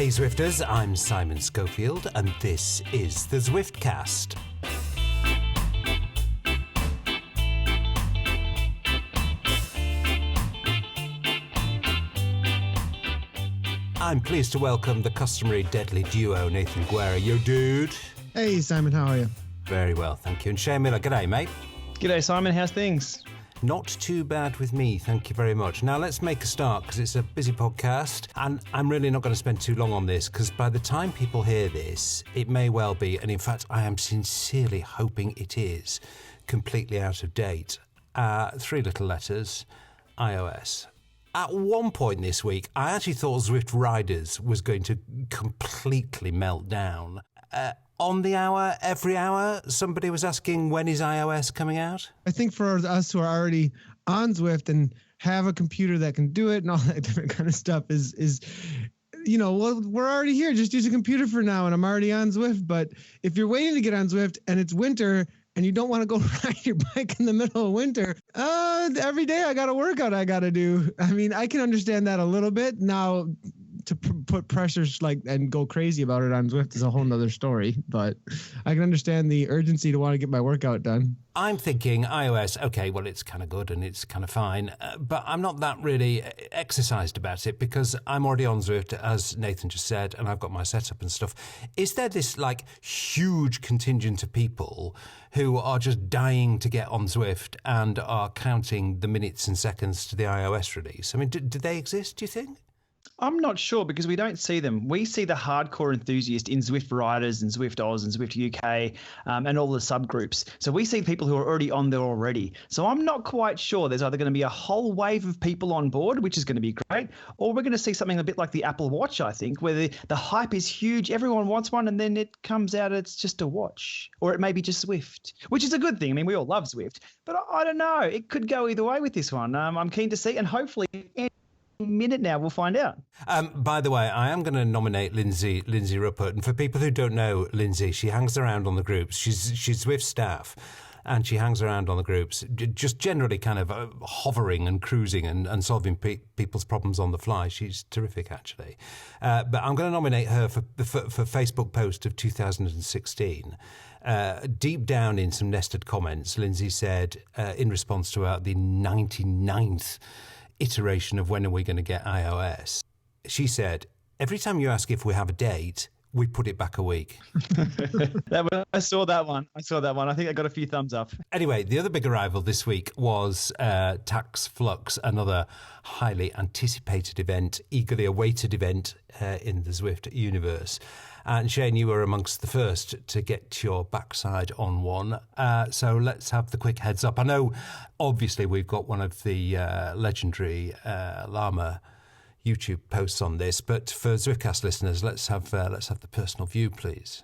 Hey Zwifters, I'm Simon Schofield and this is the Zwiftcast. I'm pleased to welcome the customary deadly duo, Nathan Guerra. Yo, dude. Hey, Simon, how are you? Very well, thank you. And Shane Miller, g'day, mate. G'day, Simon. How's things? Not too bad with me, thank you very much. Now, let's make a start, because it's a busy podcast, and I'm really not going to spend too long on this, because by the time people hear this, it may well be, and in fact, I am sincerely hoping it is, completely out of date. 3 little letters, iOS. At one point this week, I actually thought Zwift Riders was going to completely melt down. On the hour, every hour, somebody was asking, when is iOS coming out? I think for us who are already on Zwift and have a computer that can do it and all that different kind of stuff is well, we're already here. Just use a computer for now, and I'm already on Zwift. But if you're waiting to get on Zwift and it's winter and you don't want to go ride your bike in the middle of winter, every day I got a workout I got to do. I mean, I can understand that a little bit. Now, to put pressures and go crazy about it on Zwift is a whole nother story, but I can understand the urgency to want to get my workout done. I'm thinking iOS, okay, well, it's kind of good and it's kind of fine, but I'm not that really exercised about it because I'm already on Zwift, as Nathan just said, and I've got my setup and stuff. Is there this huge contingent of people who are just dying to get on Zwift and are counting the minutes and seconds to the iOS release? I mean, do they exist, do you think? I'm not sure because we don't see them. We see the hardcore enthusiast in Zwift Riders and Zwift Oz and Zwift UK and all the subgroups. So we see people who are already on there already. So I'm not quite sure. There's either going to be a whole wave of people on board, which is going to be great, or we're going to see something a bit like the Apple Watch, I think, where the hype is huge. Everyone wants one, and then it comes out, it's just a watch. Or it may be just Zwift, which is a good thing. I mean, we all love Zwift. But I don't know. It could go either way with this one. I'm keen to see, and hopefully minute now we'll find out. By the way, I am going to nominate Lindsay Ruppert, and for people who don't know Lindsay, she hangs around on the groups. She's Zwift staff, and she hangs around on the groups, just generally kind of hovering and cruising and solving people's problems on the fly. She's terrific, actually. But I'm going to nominate her for Facebook post of 2016. Deep down in some nested comments, Lindsay said, in response to the 99th iteration of when are we going to get iOS, she said, every time you ask if we have a date, we put it back a week. I saw that one. I think I got a few thumbs up. Anyway, the other big arrival this week was Tax Flux, another highly anticipated event, eagerly awaited event in the Zwift universe. And Shane, you were amongst the first to get your backside on one. So let's have the quick heads up. I know, obviously, we've got one of the legendary Llama YouTube posts on this, but for Zwiftcast listeners, let's have the personal view, please.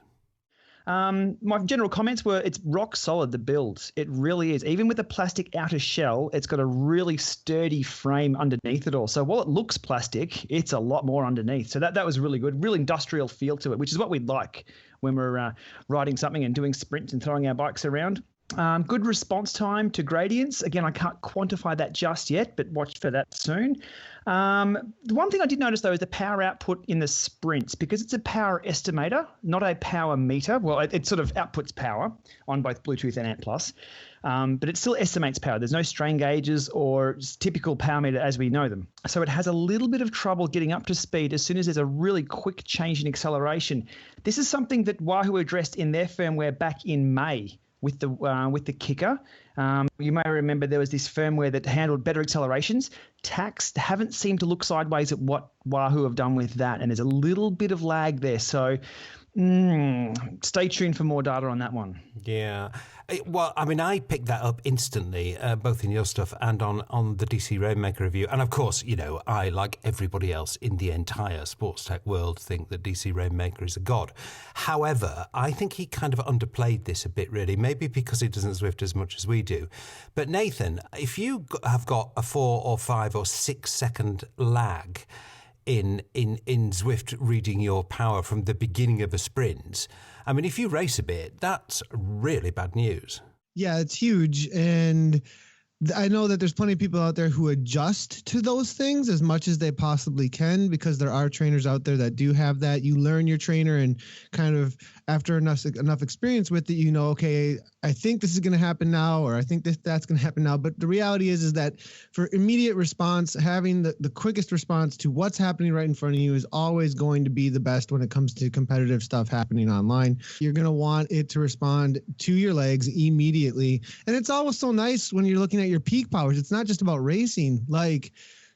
My general comments were it's rock solid, the build. It really is. Even with the plastic outer shell, it's got a really sturdy frame underneath it all. So while it looks plastic, it's a lot more underneath. So that was really good. Real industrial feel to it, which is what we'd like when we're riding something and doing sprints and throwing our bikes around. Good response time to gradients. Again, I can't quantify that just yet, but watch for that soon. The one thing I did notice, though, is the power output in the sprints, because it's a power estimator, not a power meter. Well, it sort of outputs power on both Bluetooth and ANT+, but it still estimates power. There's no strain gauges or typical power meter as we know them. So it has a little bit of trouble getting up to speed as soon as there's a really quick change in acceleration. This is something that Wahoo addressed in their firmware back in May. With the kicker. You may remember there was this firmware that handled better accelerations. Tax haven't seemed to look sideways at what Wahoo have done with that, and there's a little bit of lag there. So stay tuned for more data on that one. Yeah. Well, I mean, I picked that up instantly, both in your stuff and on the DC Rainmaker review. And of course, I, like everybody else in the entire sports tech world, think that DC Rainmaker is a god. However, I think he kind of underplayed this a bit, really, maybe because he doesn't Zwift as much as we do. But Nathan, if you have got a 4 or 5 or 6 second lag in Zwift reading your power from the beginning of a sprint, I mean, if you race a bit, that's really bad news. Yeah, it's huge. And I know that there's plenty of people out there who adjust to those things as much as they possibly can, because there are trainers out there that do have that. You learn your trainer, and kind of after enough experience with it, you know, okay, I think this is going to happen now, or I think that's going to happen now. But the reality is that for immediate response, having the quickest response to what's happening right in front of you is always going to be the best when it comes to competitive stuff happening online. You're going to want it to respond to your legs immediately. And it's always so nice when you're looking at your peak powers. It's not just about racing. Like,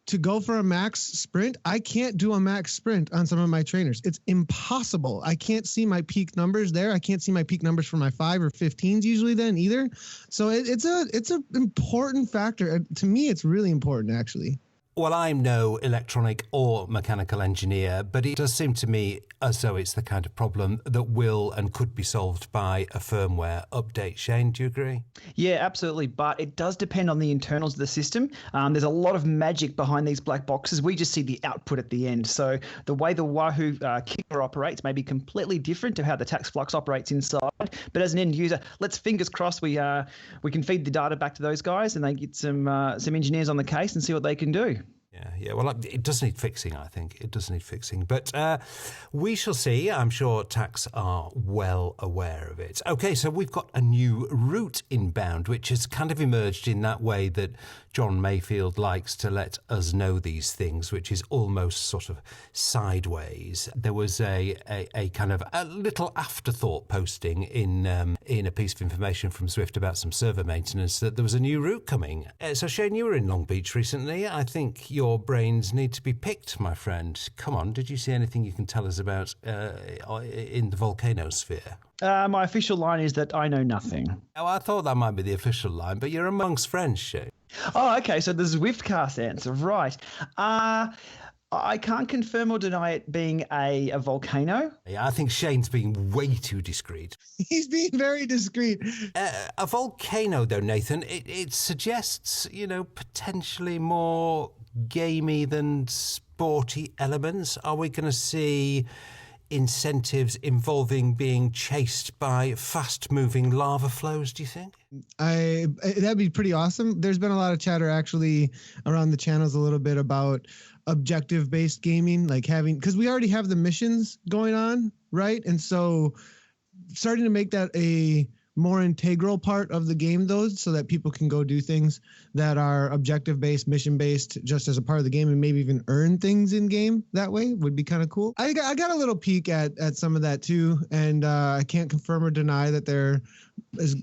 to go for a max sprint, I can't do a max sprint on some of my trainers. It's impossible. I can't see my peak numbers there. I can't see my peak numbers for my 5 or 15s usually then either. So it's a important factor. To me, it's really important, actually. Well, I'm no electronic or mechanical engineer, but it does seem to me as though it's the kind of problem that will and could be solved by a firmware update. Shane, do you agree? Yeah, absolutely. But it does depend on the internals of the system. There's a lot of magic behind these black boxes. We just see the output at the end. So the way the Wahoo kicker operates may be completely different to how the Tax Flux operates inside. But as an end user, let's fingers crossed we can feed the data back to those guys, and they get some engineers on the case and see what they can do. Yeah. Well, it does need fixing, I think. It does need fixing. But we shall see. I'm sure Tax are well aware of it. OK, so we've got a new route inbound, which has kind of emerged in that way that John Mayfield likes to let us know these things, which is almost sort of sideways. There was a kind of a little afterthought posting in a piece of information from Zwift about some server maintenance that there was a new route coming. So Shane, you were in Long Beach recently. I think your brains need to be picked, my friend. Come on, did you see anything you can tell us about in the volcano sphere? My official line is that I know nothing. Oh, I thought that might be the official line, but you're amongst friends, Shane. Oh, okay. So the Zwiftcast answer, right? I can't confirm or deny it being a volcano. Yeah, I think Shane's being way too discreet. He's being very discreet. A volcano, though, Nathan, it suggests, potentially more gamey than sporty elements. Are we going to see incentives involving being chased by fast-moving lava flows, do you think? That'd be pretty awesome. There's been a lot of chatter actually around the channels a little bit about objective-based gaming, like because we already have the missions going on, right? And so starting to make that a more integral part of the game, so that people can go do things that are objective-based, mission-based, just as a part of the game, and maybe even earn things in game that way would be kind of cool. I got a little peek at some of that too, and I can't confirm or deny that there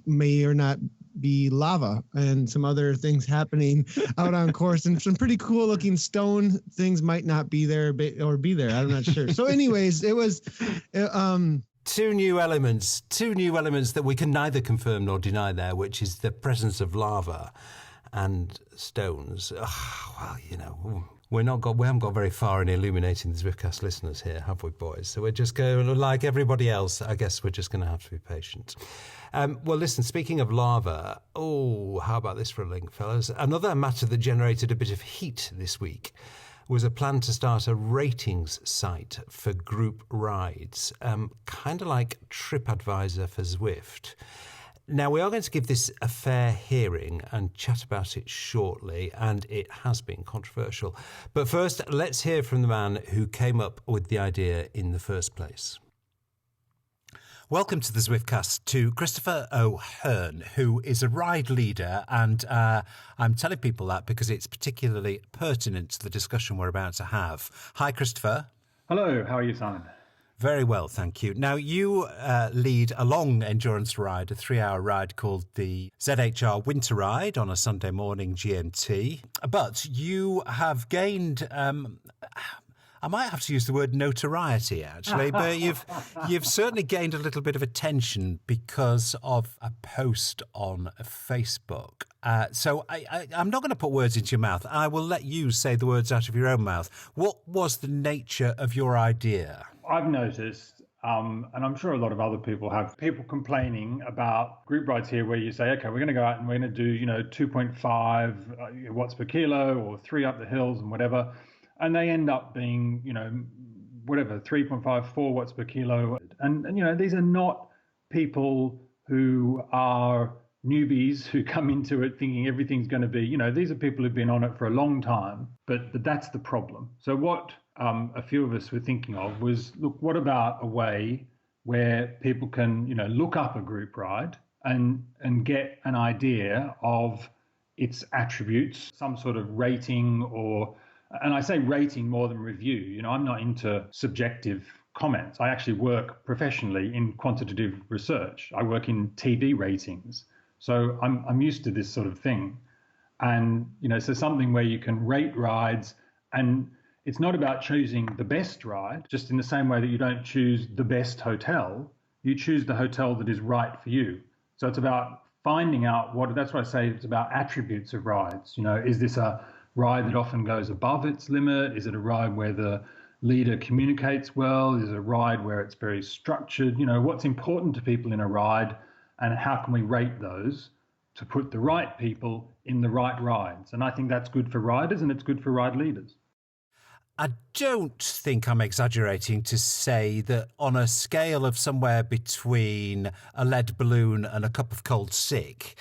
may or not be lava and some other things happening out on course, and some pretty cool looking stone things might not be there or be there. I'm not sure. So anyways, it was Two new elements that we can neither confirm nor deny there, which is the presence of lava and stones. We haven't got very far in illuminating the Zwiftcast listeners here, have we, boys? So we're just going, like everybody else, I guess we're just going to have to be patient. Well, listen, speaking of lava, how about this for a link, fellas? Another matter that generated a bit of heat this week was a plan to start a ratings site for group rides, kind of like TripAdvisor for Zwift. Now, we are going to give this a fair hearing and chat about it shortly, and it has been controversial. But first, let's hear from the man who came up with the idea in the first place. Welcome to the Zwiftcast to Christopher O Hearn, who is a ride leader, and I'm telling people that because it's particularly pertinent to the discussion we're about to have. Hi, Christopher. Hello, how are you, Simon? Very well, thank you. Now, you lead a long endurance ride, a 3-hour ride called the ZHR Winter Ride on a Sunday morning GMT, but you have gained... I might have to use the word notoriety, actually, but you've certainly gained a little bit of attention because of a post on Facebook. So I'm not going to put words into your mouth. I will let you say the words out of your own mouth. What was the nature of your idea? I've noticed, and I'm sure a lot of other people have, people complaining about group rides here where you say, okay, we're going to go out and we're going to do, 2.5 watts per kilo or 3 up the hills and whatever. And they end up being, 3.5, 4 watts per kilo. And these are not people who are newbies who come into it thinking everything's going to be, these are people who've been on it for a long time, but that's the problem. So what a few of us were thinking of was, look, what about a way where people can, look up a group ride and get an idea of its attributes, some sort of rating, and I say rating more than review. I'm not into subjective comments. I actually work professionally in quantitative research. I work in TV ratings. So I'm used to this sort of thing. And, so something where you can rate rides, and it's not about choosing the best ride, just in the same way that you don't choose the best hotel, you choose the hotel that is right for you. So it's about finding out that's why I say it's about attributes of rides. Is this a ride that often goes above its limit? Is it a ride where the leader communicates well? Is it a ride where it's very structured? What's important to people in a ride, and how can we rate those to put the right people in the right rides? And I think that's good for riders, and it's good for ride leaders. I don't think I'm exaggerating to say that on a scale of somewhere between a lead balloon and a cup of cold sick,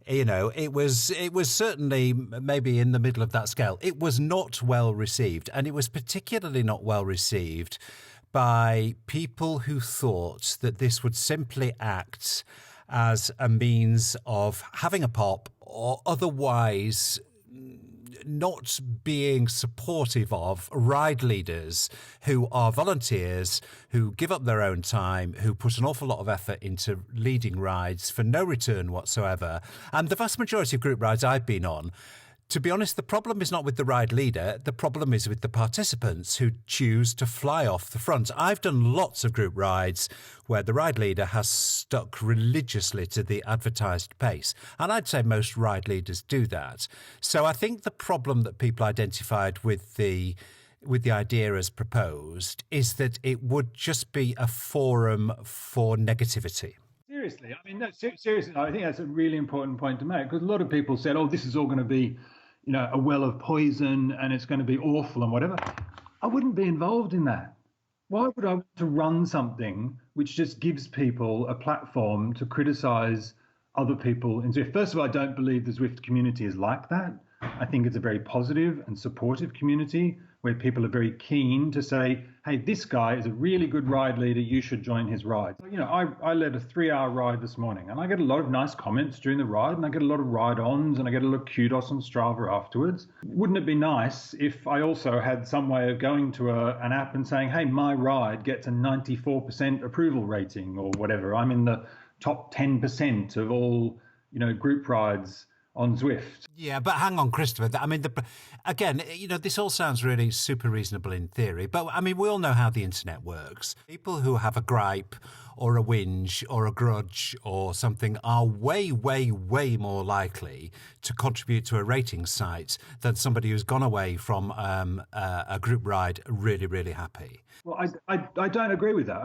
it was certainly maybe in the middle of that scale. It was not well received, and it was particularly not well received by people who thought that this would simply act as a means of having a pop, or otherwise not being supportive of ride leaders who are volunteers, who give up their own time, who put an awful lot of effort into leading rides for no return whatsoever. And the vast majority of group rides I've been on, to be honest, the problem is not with the ride leader. The problem is with the participants who choose to fly off the front. I've done lots of group rides where the ride leader has stuck religiously to the advertised pace. And I'd say most ride leaders do that. So I think the problem that people identified with the idea as proposed is that it would just be a forum for negativity. Seriously, I mean, no, seriously, I think that's a really important point to make, because a lot of people said, oh, this is all going to be, a well of poison and it's going to be awful and whatever. I wouldn't be involved in that. Why would I want to run something which just gives people a platform to criticize other people in Zwift? First of all, I don't believe the Zwift community is like that. I think it's a very positive and supportive community where people are very keen to say, hey, this guy is a really good ride leader, you should join his ride. So, I led a 3-hour ride this morning, and I get a lot of nice comments during the ride, and I get a lot of ride-ons, and I get a lot of kudos on Strava afterwards. Wouldn't it be nice if I also had some way of going to an app and saying, hey, my ride gets a 94% approval rating or whatever. I'm in the top 10% of all, group rides on Zwift. Yeah, but hang on, Christopher. I mean, again, this all sounds really super reasonable in theory, but I mean, we all know how the internet works. People who have a gripe or a whinge or a grudge or something are way, way, way more likely to contribute to a rating site than somebody who's gone away from a group ride really, really happy. Well, I don't agree with that.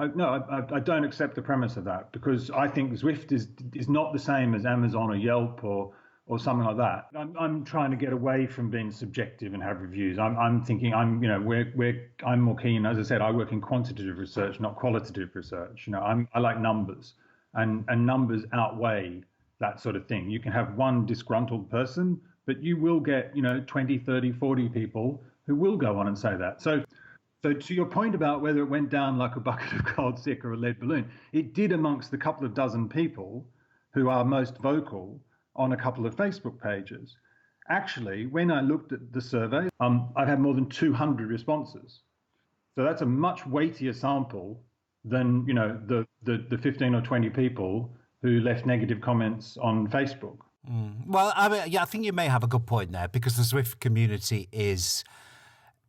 I don't accept the premise of that, because I think Zwift is not the same as Amazon or Yelp or something like that. I'm trying to get away from being subjective and have reviews. I'm thinking I'm more keen. As I said, I work in quantitative research, not qualitative research. I like numbers, and numbers outweigh that sort of thing. You can have one disgruntled person, but you will get 20, 30, 40 people who will go on and say that. So to your point about whether it went down like a bucket of cold sick or a lead balloon, it did amongst the couple of dozen people who are most vocal on a couple of Facebook pages. Actually, when I looked at the survey, I've had more than 200 responses. So that's a much weightier sample than the 15 or 20 people who left negative comments on Facebook. Well, I think you may have a good point there, because the Zwift community is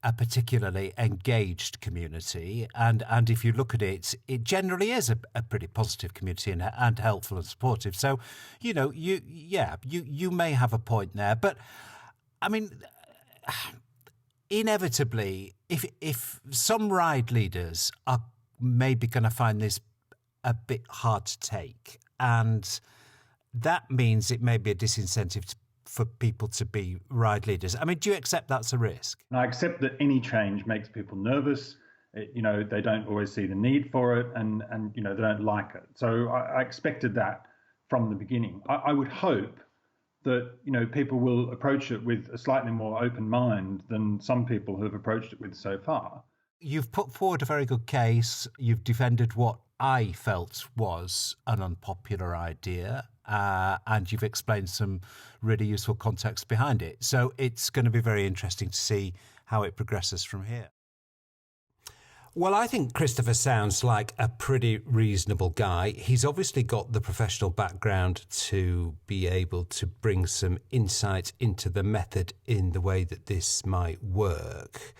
a particularly engaged community, and if you look at it, it generally is a pretty positive community and helpful and supportive. So, you may have a point there, but I mean, inevitably, if some ride leaders are maybe going to find this a bit hard to take, and that means it may be a disincentive for people to be ride leaders. I mean, do you accept that's a risk? I accept that any change makes people nervous. They don't always see the need for it, and they don't like it. So I expected that from the beginning. I would hope that, you know, people will approach it with a slightly more open mind than some people have approached it with so far. You've put forward a very good case. You've defended what I felt was an unpopular idea, and you've explained some really useful context behind it. So it's going to be very interesting to see how it progresses from here. Well, I think Christopher sounds like a pretty reasonable guy. He's obviously got the professional background to be able to bring some insight into the method in the way that this might work.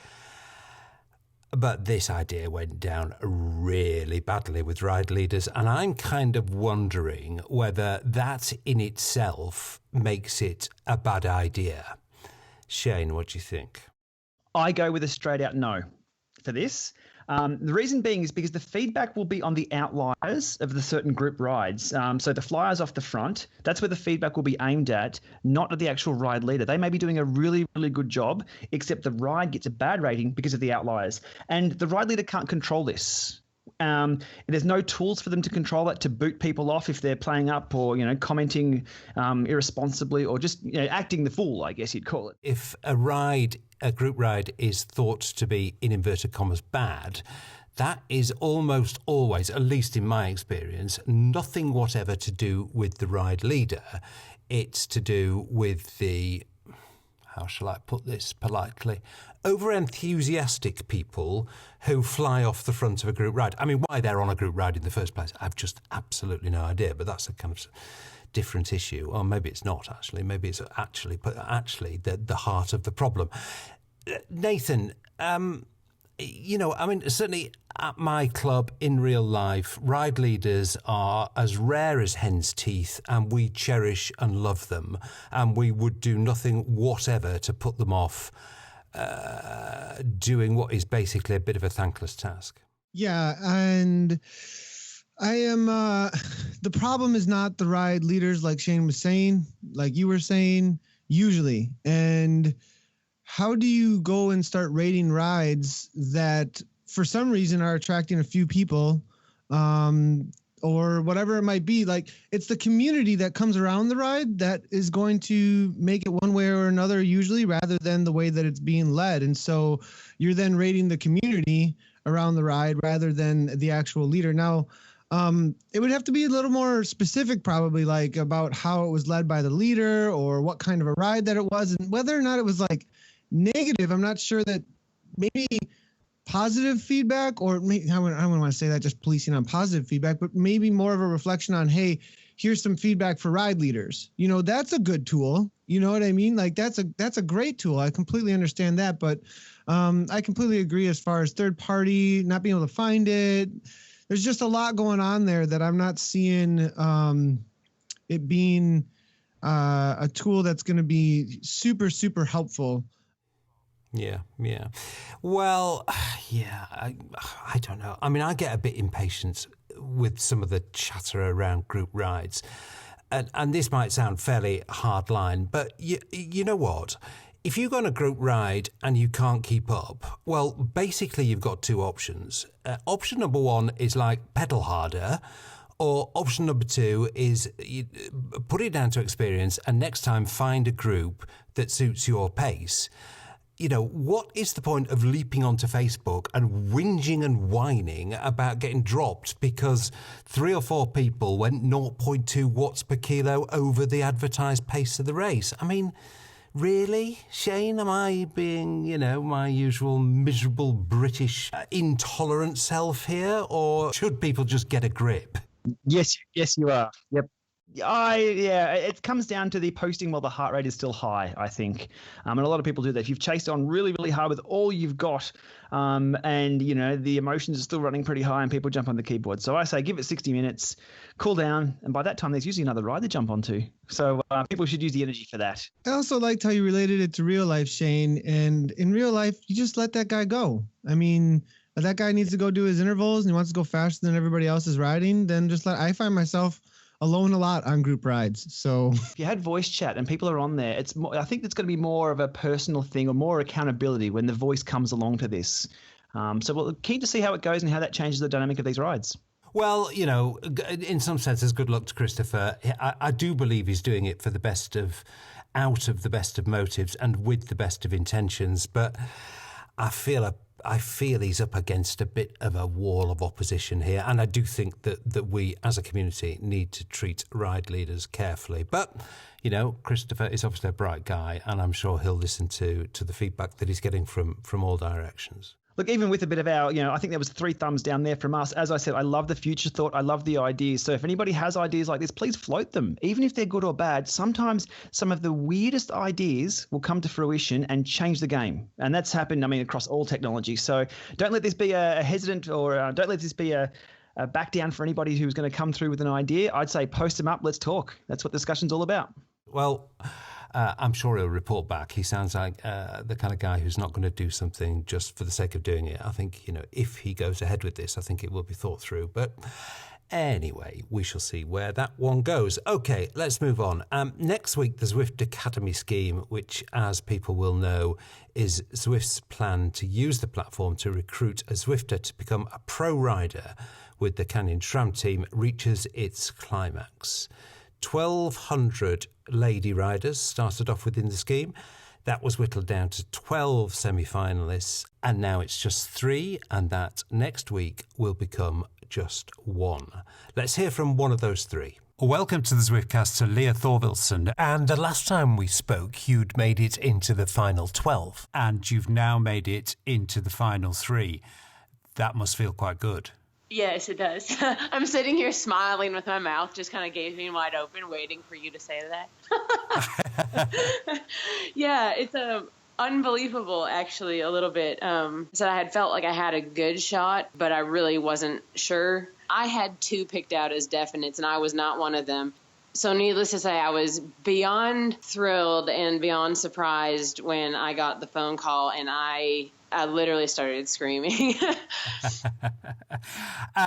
But this idea went down really badly with ride leaders, and I'm kind of wondering whether that in itself makes it a bad idea. Shane, what do you think? I go with a straight out no for this. The reason being is because the feedback will be on the outliers of the certain group rides. So the flyers off the front, that's where the feedback will be aimed at, not at the actual ride leader. They may be doing a really, really good job, except the ride gets a bad rating because of the outliers. And the ride leader can't control this. There's no tools for them to control it, to boot people off if they're playing up or, you know, commenting irresponsibly or just, you know, acting the fool, I guess you'd call it. If a group ride is thought to be, in inverted commas, bad, that is almost always, at least in my experience, nothing whatever to do with the ride leader. It's to do with the, how shall I put this politely, over-enthusiastic people who fly off the front of a group ride. I mean, why they're on a group ride in the first place, I've just absolutely no idea, but that's a kind of different issue. Or maybe it's not, actually. Maybe it's actually the heart of the problem. Nathan, you know, I mean, certainly at my club in real life, ride leaders are as rare as hen's teeth, and we cherish and love them, and we would do nothing whatever to put them off doing what is basically a bit of a thankless task. Yeah, and I am the problem is not the ride leaders, like Shane was saying, like you were saying, usually. And how do you go and start rating rides that for some reason are attracting a few people, or whatever it might be? Like, it's the community that comes around the ride that is going to make it one way or another, usually, rather than the way that it's being led. And so you're then rating the community around the ride rather than the actual leader. Now, it would have to be a little more specific, probably, like about how it was led by the leader or what kind of a ride that it was, and whether or not it was like negative. I'm not sure that maybe positive feedback, or maybe, I don't want to say that, just policing on positive feedback, but maybe more of a reflection on, hey, here's some feedback for ride leaders. You know, that's a good tool. You know what I mean? Like, that's a great tool. I completely understand that, but I completely agree as far as third party, not being able to find it. There's just a lot going on there that I'm not seeing it being a tool that's going to be super, super helpful. Yeah. Well, yeah, I don't know. I mean, I get a bit impatient with some of the chatter around group rides. And this might sound fairly hard line, but you know what? If you go on a group ride and you can't keep up, well, basically you've got two options. Option number one is like pedal harder, or option number two is you put it down to experience and next time find a group that suits your pace. You know, what is the point of leaping onto Facebook and whinging and whining about getting dropped because 3 or 4 people went 0.2 watts per kilo over the advertised pace of the race? I mean, really, Shane? Am I being, you know, my usual miserable British intolerant self here? Or should people just get a grip? Yes, you are. Yep. It comes down to the posting while the heart rate is still high, I think. And a lot of people do that. If you've chased on really, really hard with all you've got, and, you know, the emotions are still running pretty high and people jump on the keyboard. So I say give it 60 minutes, cool down, and by that time there's usually another ride to jump onto. So people should use the energy for that. I also liked how you related it to real life, Shane. And in real life, you just let that guy go. I mean, if that guy needs to go do his intervals and he wants to go faster than everybody else is riding, then I find myself alone a lot on group rides. So if you had voice chat and people are on there, I think it's going to be more of a personal thing or more accountability when the voice comes along to this. So we're keen to see how it goes and how that changes the dynamic of these rides. Well, you know, in some senses, good luck to Christopher. I do believe he's doing it for the best of, out of the best of motives and with the best of intentions. But I feel he's up against a bit of a wall of opposition here. And I do think that we, as a community, need to treat ride leaders carefully. But, you know, Christopher is obviously a bright guy, and I'm sure he'll listen to the feedback that he's getting from all directions. Look, even with a bit of our, I think there was 3 thumbs down there from us. As I said, I love the future thought. I love the ideas. So if anybody has ideas like this, please float them. Even if they're good or bad, sometimes some of the weirdest ideas will come to fruition and change the game. And that's happened, across all technology. So don't let this be a hesitant or don't let this be a back down for anybody who's going to come through with an idea. I'd say post them up. Let's talk. That's what discussion's all about. Well, I'm sure he'll report back. He sounds like the kind of guy who's not going to do something just for the sake of doing it. I think, if he goes ahead with this, I think it will be thought through. But anyway, we shall see where that one goes. Okay, let's move on. Next week, the Zwift Academy scheme, which, as people will know, is Zwift's plan to use the platform to recruit a Zwifter to become a pro rider with the Canyon SRAM team, reaches its climax. 1,200 lady riders started off within the scheme. That was whittled down to 12 semi-finalists, and now it's just 3, and that next week will become just 1. Let's hear from one of those 3. Welcome to the Zwiftcast, Leah Thorvilson. And the last time we spoke, you'd made it into the final 12, and you've now made it into the final 3. That must feel quite good. Yes, it does. I'm sitting here smiling with my mouth just kind of gaping wide open, waiting for you to say that. Yeah, it's unbelievable, actually, a little bit. So I had felt like I had a good shot, but I really wasn't sure. I had 2 picked out as definites, and I was not one of them. So needless to say, I was beyond thrilled and beyond surprised when I got the phone call, and I literally started screaming.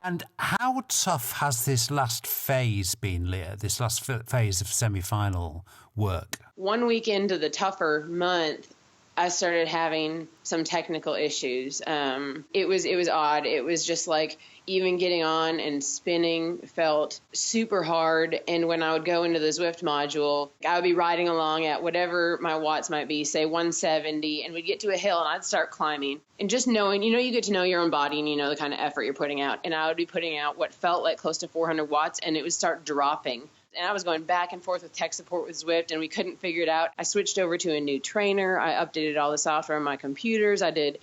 And how tough has this last phase been, Leah, this last phase of semi-final work? 1 week into the tougher month, I started having some technical issues. It was odd. It was just like even getting on and spinning felt super hard. And when I would go into the Zwift module, I would be riding along at whatever my watts might be, say 170, and we'd get to a hill and I'd start climbing. And just knowing, you get to know your own body and you know the kind of effort you're putting out. And I would be putting out what felt like close to 400 watts, and it would start dropping. And I was going back and forth with tech support with Zwift, and we couldn't figure it out. I switched over to a new trainer. I updated all the software on my computers. I did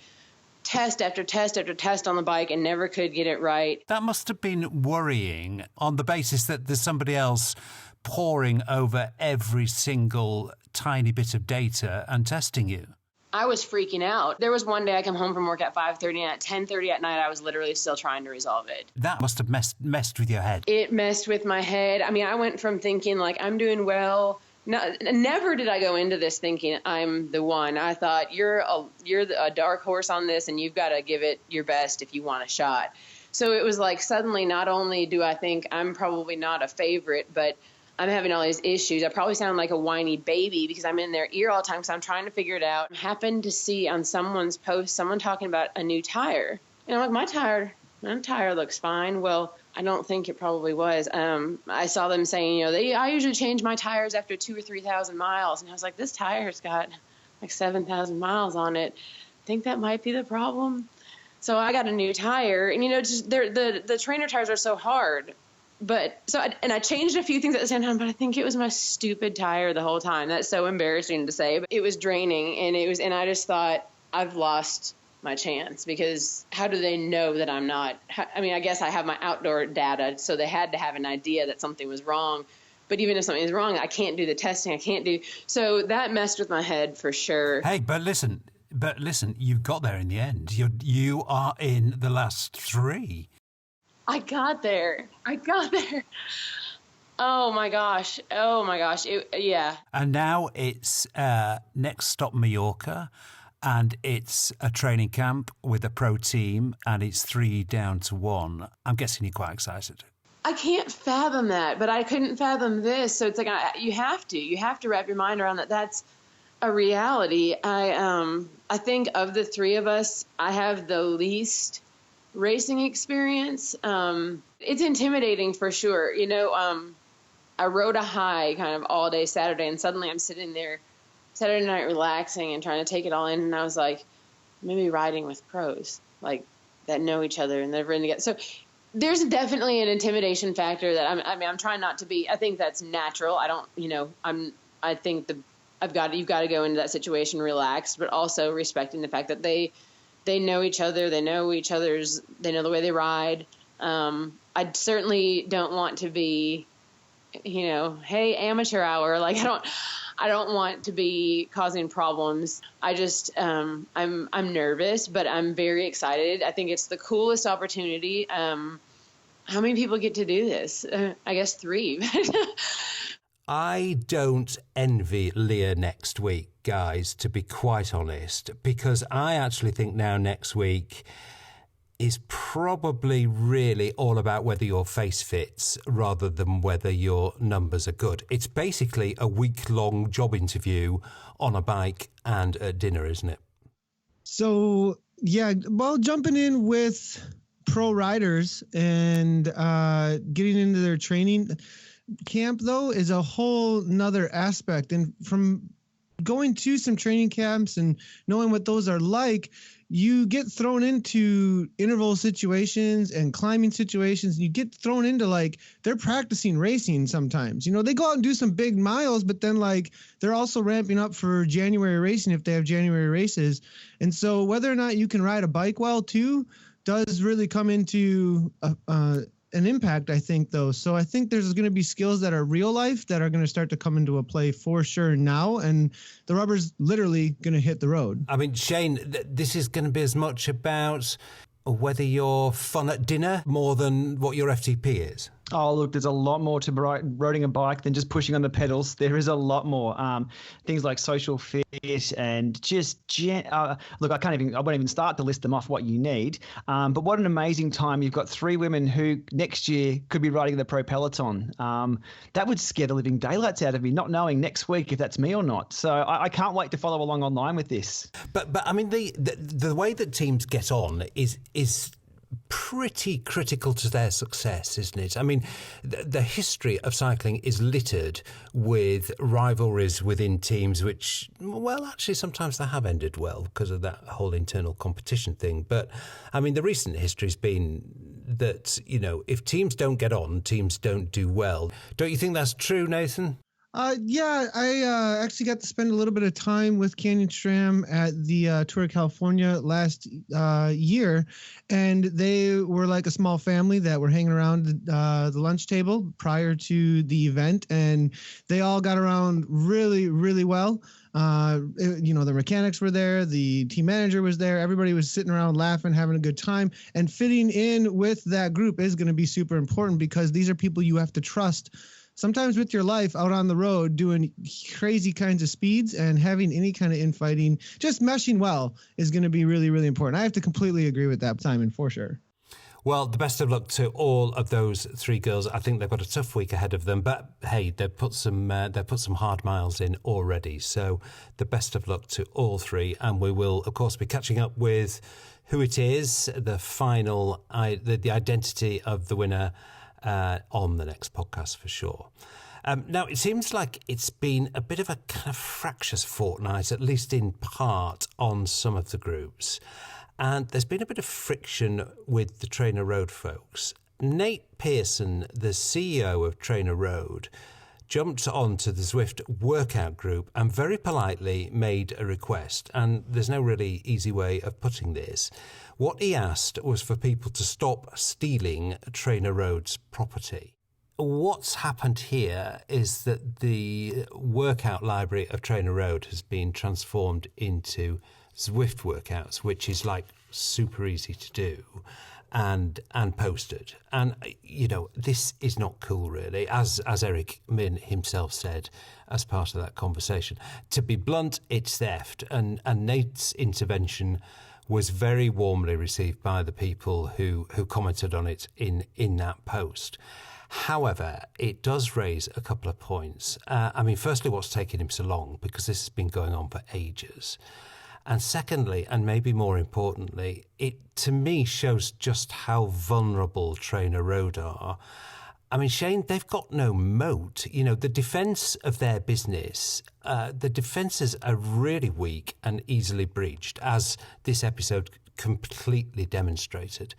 test after test after test on the bike and never could get it right. That must have been worrying on the basis that there's somebody else poring over every single tiny bit of data and testing you. I was freaking out. There was one day I come home from work at 5:30, and at 10:30 at night, I was literally still trying to resolve it. That must have messed with your head. It messed with my head. I went from thinking like I'm doing well. Never did I go into this thinking I'm the one. I thought you're a dark horse on this, and you've got to give it your best if you want a shot. So it was like suddenly not only do I think I'm probably not a favorite, but I'm having all these issues. I probably sound like a whiny baby because I'm in their ear all the time because I'm trying to figure it out. I happened to see on someone's post someone talking about a new tire. And I'm like, my tire looks fine. Well, I don't think it probably was. I saw them saying, I usually change my tires after 2,000 or 3,000 miles. And I was like, this tire's got like 7,000 miles on it. I think that might be the problem. So I got a new tire, and just the trainer tires are so hard. But I changed a few things at the same time, but I think it was my stupid tire the whole time. That's so embarrassing to say, but it was draining, and I just thought I've lost my chance, because how do they know that I'm not? I guess I have my outdoor data, so they had to have an idea that something was wrong. But even if something is wrong, I can't do the testing. So that messed with my head for sure. Hey, but listen, you got there in the end. You are in the last 3. I got there. Oh my gosh. Yeah. And now it's next stop Mallorca, and it's a training camp with a pro team, and it's 3 down to 1. I'm guessing you're quite excited. I can't fathom that, but I couldn't fathom this. So it's like you have to wrap your mind around that. That's a reality. I think of the 3 of us, I have the least racing experience. It's intimidating for sure. I rode a high kind of all day Saturday, and suddenly I'm sitting there Saturday night relaxing and trying to take it all in. And I was like, maybe riding with pros, like that know each other and they've ridden together. So there's definitely an intimidation factor that I'm trying not to be. I think that's natural. I think you've got to go into that situation relaxed, but also respecting the fact that they know each other, they know the way they ride. I certainly don't want to be, hey, amateur hour. Like I don't want to be causing problems. I just, I'm nervous, but I'm very excited. I think it's the coolest opportunity. How many people get to do this? I guess 3. I don't envy Leah next week, guys, to be quite honest, because I actually think now next week is probably really all about whether your face fits rather than whether your numbers are good. It's basically a week-long job interview on a bike and at dinner, isn't it? So, yeah, well, jumping in with pro riders and getting into their training camp, though, is a whole nother aspect. And from going to some training camps and knowing what those are like, you get thrown into interval situations and climbing situations, and you get thrown into, like, they're practicing racing sometimes. They go out and do some big miles, but then, like, they're also ramping up for January racing if they have January races. And so whether or not you can ride a bike well, too, does really come into an impact, I think, though. So I think there's going to be skills that are real life that are going to start to come into a play for sure now, and the rubber's literally going to hit the road. I mean, Shane, this is going to be as much about whether you're fun at dinner more than what your FTP is. Oh, look, there's a lot more to riding a bike than just pushing on the pedals. There is a lot more. Things like social fit and just look, I won't even start to list them off what you need. But what an amazing time. You've got 3 women who next year could be riding the Pro Peloton. That would scare the living daylights out of me, not knowing next week if that's me or not. So I can't wait to follow along online with this. But I mean, the way that teams get on is pretty critical to their success, isn't it? I mean, the history of cycling is littered with rivalries within teams, which, well, actually sometimes they have ended well because of that whole internal competition thing. But I mean, the recent history has been that, if teams don't get on, teams don't do well. Don't you think that's true, Nathan? Yeah, I actually got to spend a little bit of time with Canyon SRAM at the Tour of California last year, and they were like a small family that were hanging around the lunch table prior to the event, and they all got around really, really well. The mechanics were there, the team manager was there, everybody was sitting around laughing, having a good time, and fitting in with that group is going to be super important because these are people you have to trust sometimes with your life out on the road doing crazy kinds of speeds, and having any kind of infighting, just meshing well is going to be really, really important. I have to completely agree with that, Simon, for sure. Well, the best of luck to all of those 3 girls. I think they've got a tough week ahead of them, but hey, they've put some hard miles in already. So the best of luck to all 3, and we will, of course, be catching up with who it is, the final, the identity of the winner on the next podcast for sure. Now, it seems like it's been a bit of a kind of fractious fortnight, at least in part, on some of the groups. And there's been a bit of friction with the Trainer Road folks. Nate Pearson, the CEO of Trainer Road, jumped onto the Zwift workout group and very politely made a request. And there's no really easy way of putting this. What he asked was for people to stop stealing Trainer Road's property. What's happened here is that the workout library of Trainer Road has been transformed into Zwift workouts, which is like super easy to do and posted. And, this is not cool, really, as Eric Min himself said as part of that conversation. To be blunt, it's theft. And Nate's intervention was very warmly received by the people who commented on it in that post. However, it does raise a couple of points. Firstly, what's taken him so long? Because this has been going on for ages. And secondly, and maybe more importantly, it to me shows just how vulnerable Trainer Road are. I mean, Shane, they've got no moat. You know, the defence of their business, the defences are really weak and easily breached, as this episode completely demonstrated.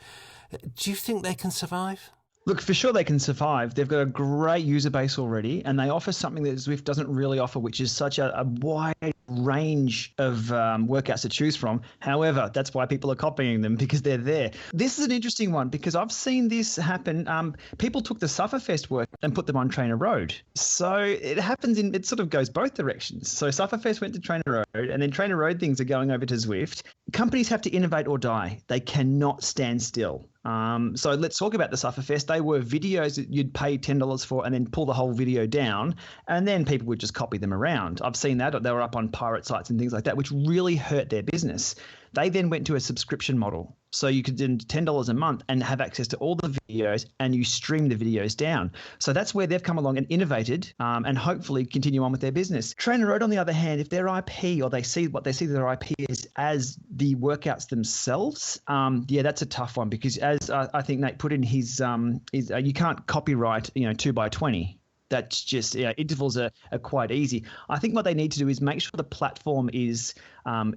Do you think they can survive? Look, for sure they can survive. They've got a great user base already, and they offer something that Zwift doesn't really offer, which is such a wide range of workouts to choose from. However, that's why people are copying them, because they're there. This is an interesting one because I've seen this happen. People took the Sufferfest work and put them on Trainer Road. So it happens it sort of goes both directions. So Sufferfest went to Trainer Road, and then Trainer Road things are going over to Zwift. Companies have to innovate or die. They cannot stand still. So let's talk about the Sufferfest. They were videos that you'd pay $10 for and then pull the whole video down, and then people would just copy them around. I've seen that. They were up on pirate sites and things like that, which really hurt their business. They then went to a subscription model. So you could do $10 a month and have access to all the videos, and you stream the videos down. So that's where they've come along and innovated and hopefully continue on with their business. Trainer Road, on the other hand, if their IP or they see their IP is as the workouts themselves, that's a tough one, because as I think Nate put in his you can't copyright 2x20. That's just intervals are quite easy. I think what they need to do is make sure the platform is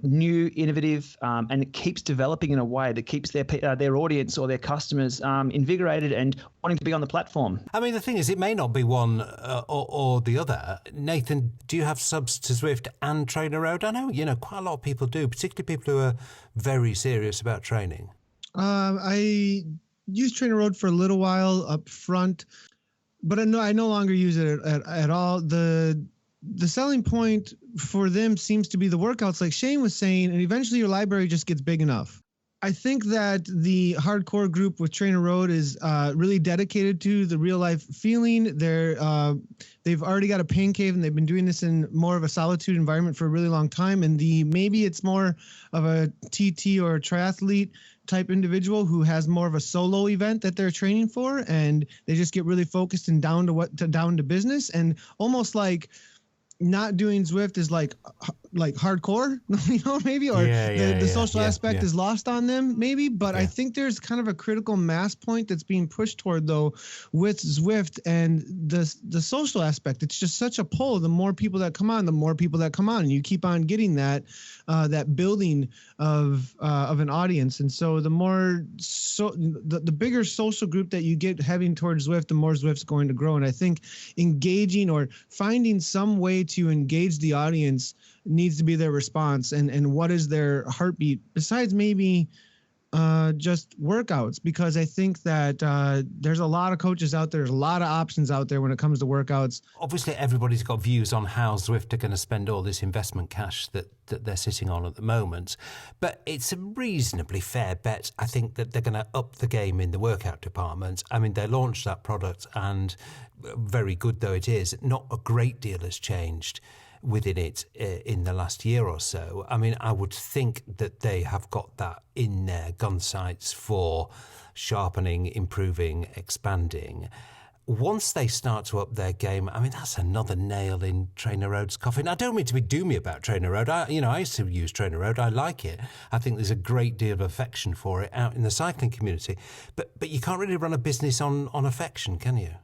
new, innovative, and it keeps developing in a way that keeps their audience or their customers invigorated and wanting to be on the platform. I mean, the thing is, it may not be one or the other. Nathan, do you have subs to Zwift and Trainer Road? I know, quite a lot of people do, particularly people who are very serious about training. I used Trainer Road for a little while up front, but I no longer use it at all. The selling point for them seems to be the workouts, like Shane was saying, and eventually your library just gets big enough. I think that the hardcore group with Trainer Road is really dedicated to the real life feeling. They've already got a pain cave, and they've been doing this in more of a solitude environment for a really long time. And maybe it's more of a TT or a triathlete type individual who has more of a solo event that they're training for, and they just get really focused and down to business, and almost like not doing Zwift is like hardcore, maybe, or the social aspect is lost on them, maybe. But I think there's kind of a critical mass point that's being pushed toward, though, with Zwift and the social aspect. It's just such a pull. The more people that come on, and you keep on getting that building of an audience. And so the bigger social group that you get heading towards Zwift, the more Zwift's going to grow. And I think engaging or finding some way to engage the audience needs to be their response, and what is their heartbeat besides maybe just workouts, because I think that there's a lot of coaches out there, there's a lot of options out there when it comes to workouts. Obviously, everybody's got views on how Zwift are going to spend all this investment cash that they're sitting on at the moment, but it's a reasonably fair bet, I think, that they're going to up the game in the workout department. I mean, they launched that product, and very good though it is, not a great deal has changed within it in the last year or so. I mean, I would think that they have got that in their gun sights for sharpening, improving, expanding. Once they start to up their game, I mean, that's another nail in Trainer Road's coffin. I don't mean to be doomy about Trainer Road. I used to use Trainer Road. I like it. I think there's a great deal of affection for it out in the cycling community. But you can't really run a business on affection, can you?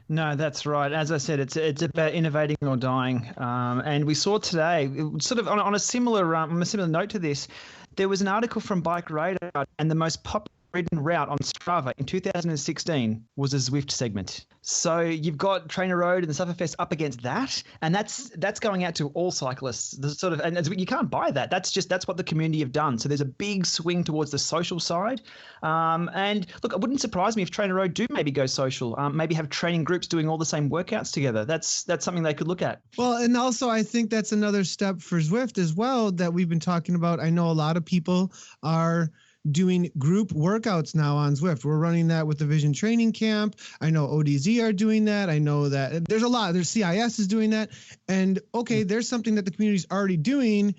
No, that's right. As I said, it's about innovating or dying. And we saw today, sort of on a similar note to this, there was an article from Bike Radar, and the most popular ridden route on Strava in 2016 was a Zwift segment. So you've got Trainer Road and the Sufferfest up against that, and that's going out to all cyclists. And you can't buy that. That's what the community have done. So there's a big swing towards the social side. And look, it wouldn't surprise me if Trainer Road do maybe go social. Maybe have training groups doing all the same workouts together. That's something they could look at. Well, and also I think that's another step for Zwift as well that we've been talking about. I know a lot of people are doing group workouts now on Zwift. We're running that with the Vision Training Camp. I know ODZ are doing that. I know that there's a lot. There's CIS is doing that. And okay, there's something that the community's already doing.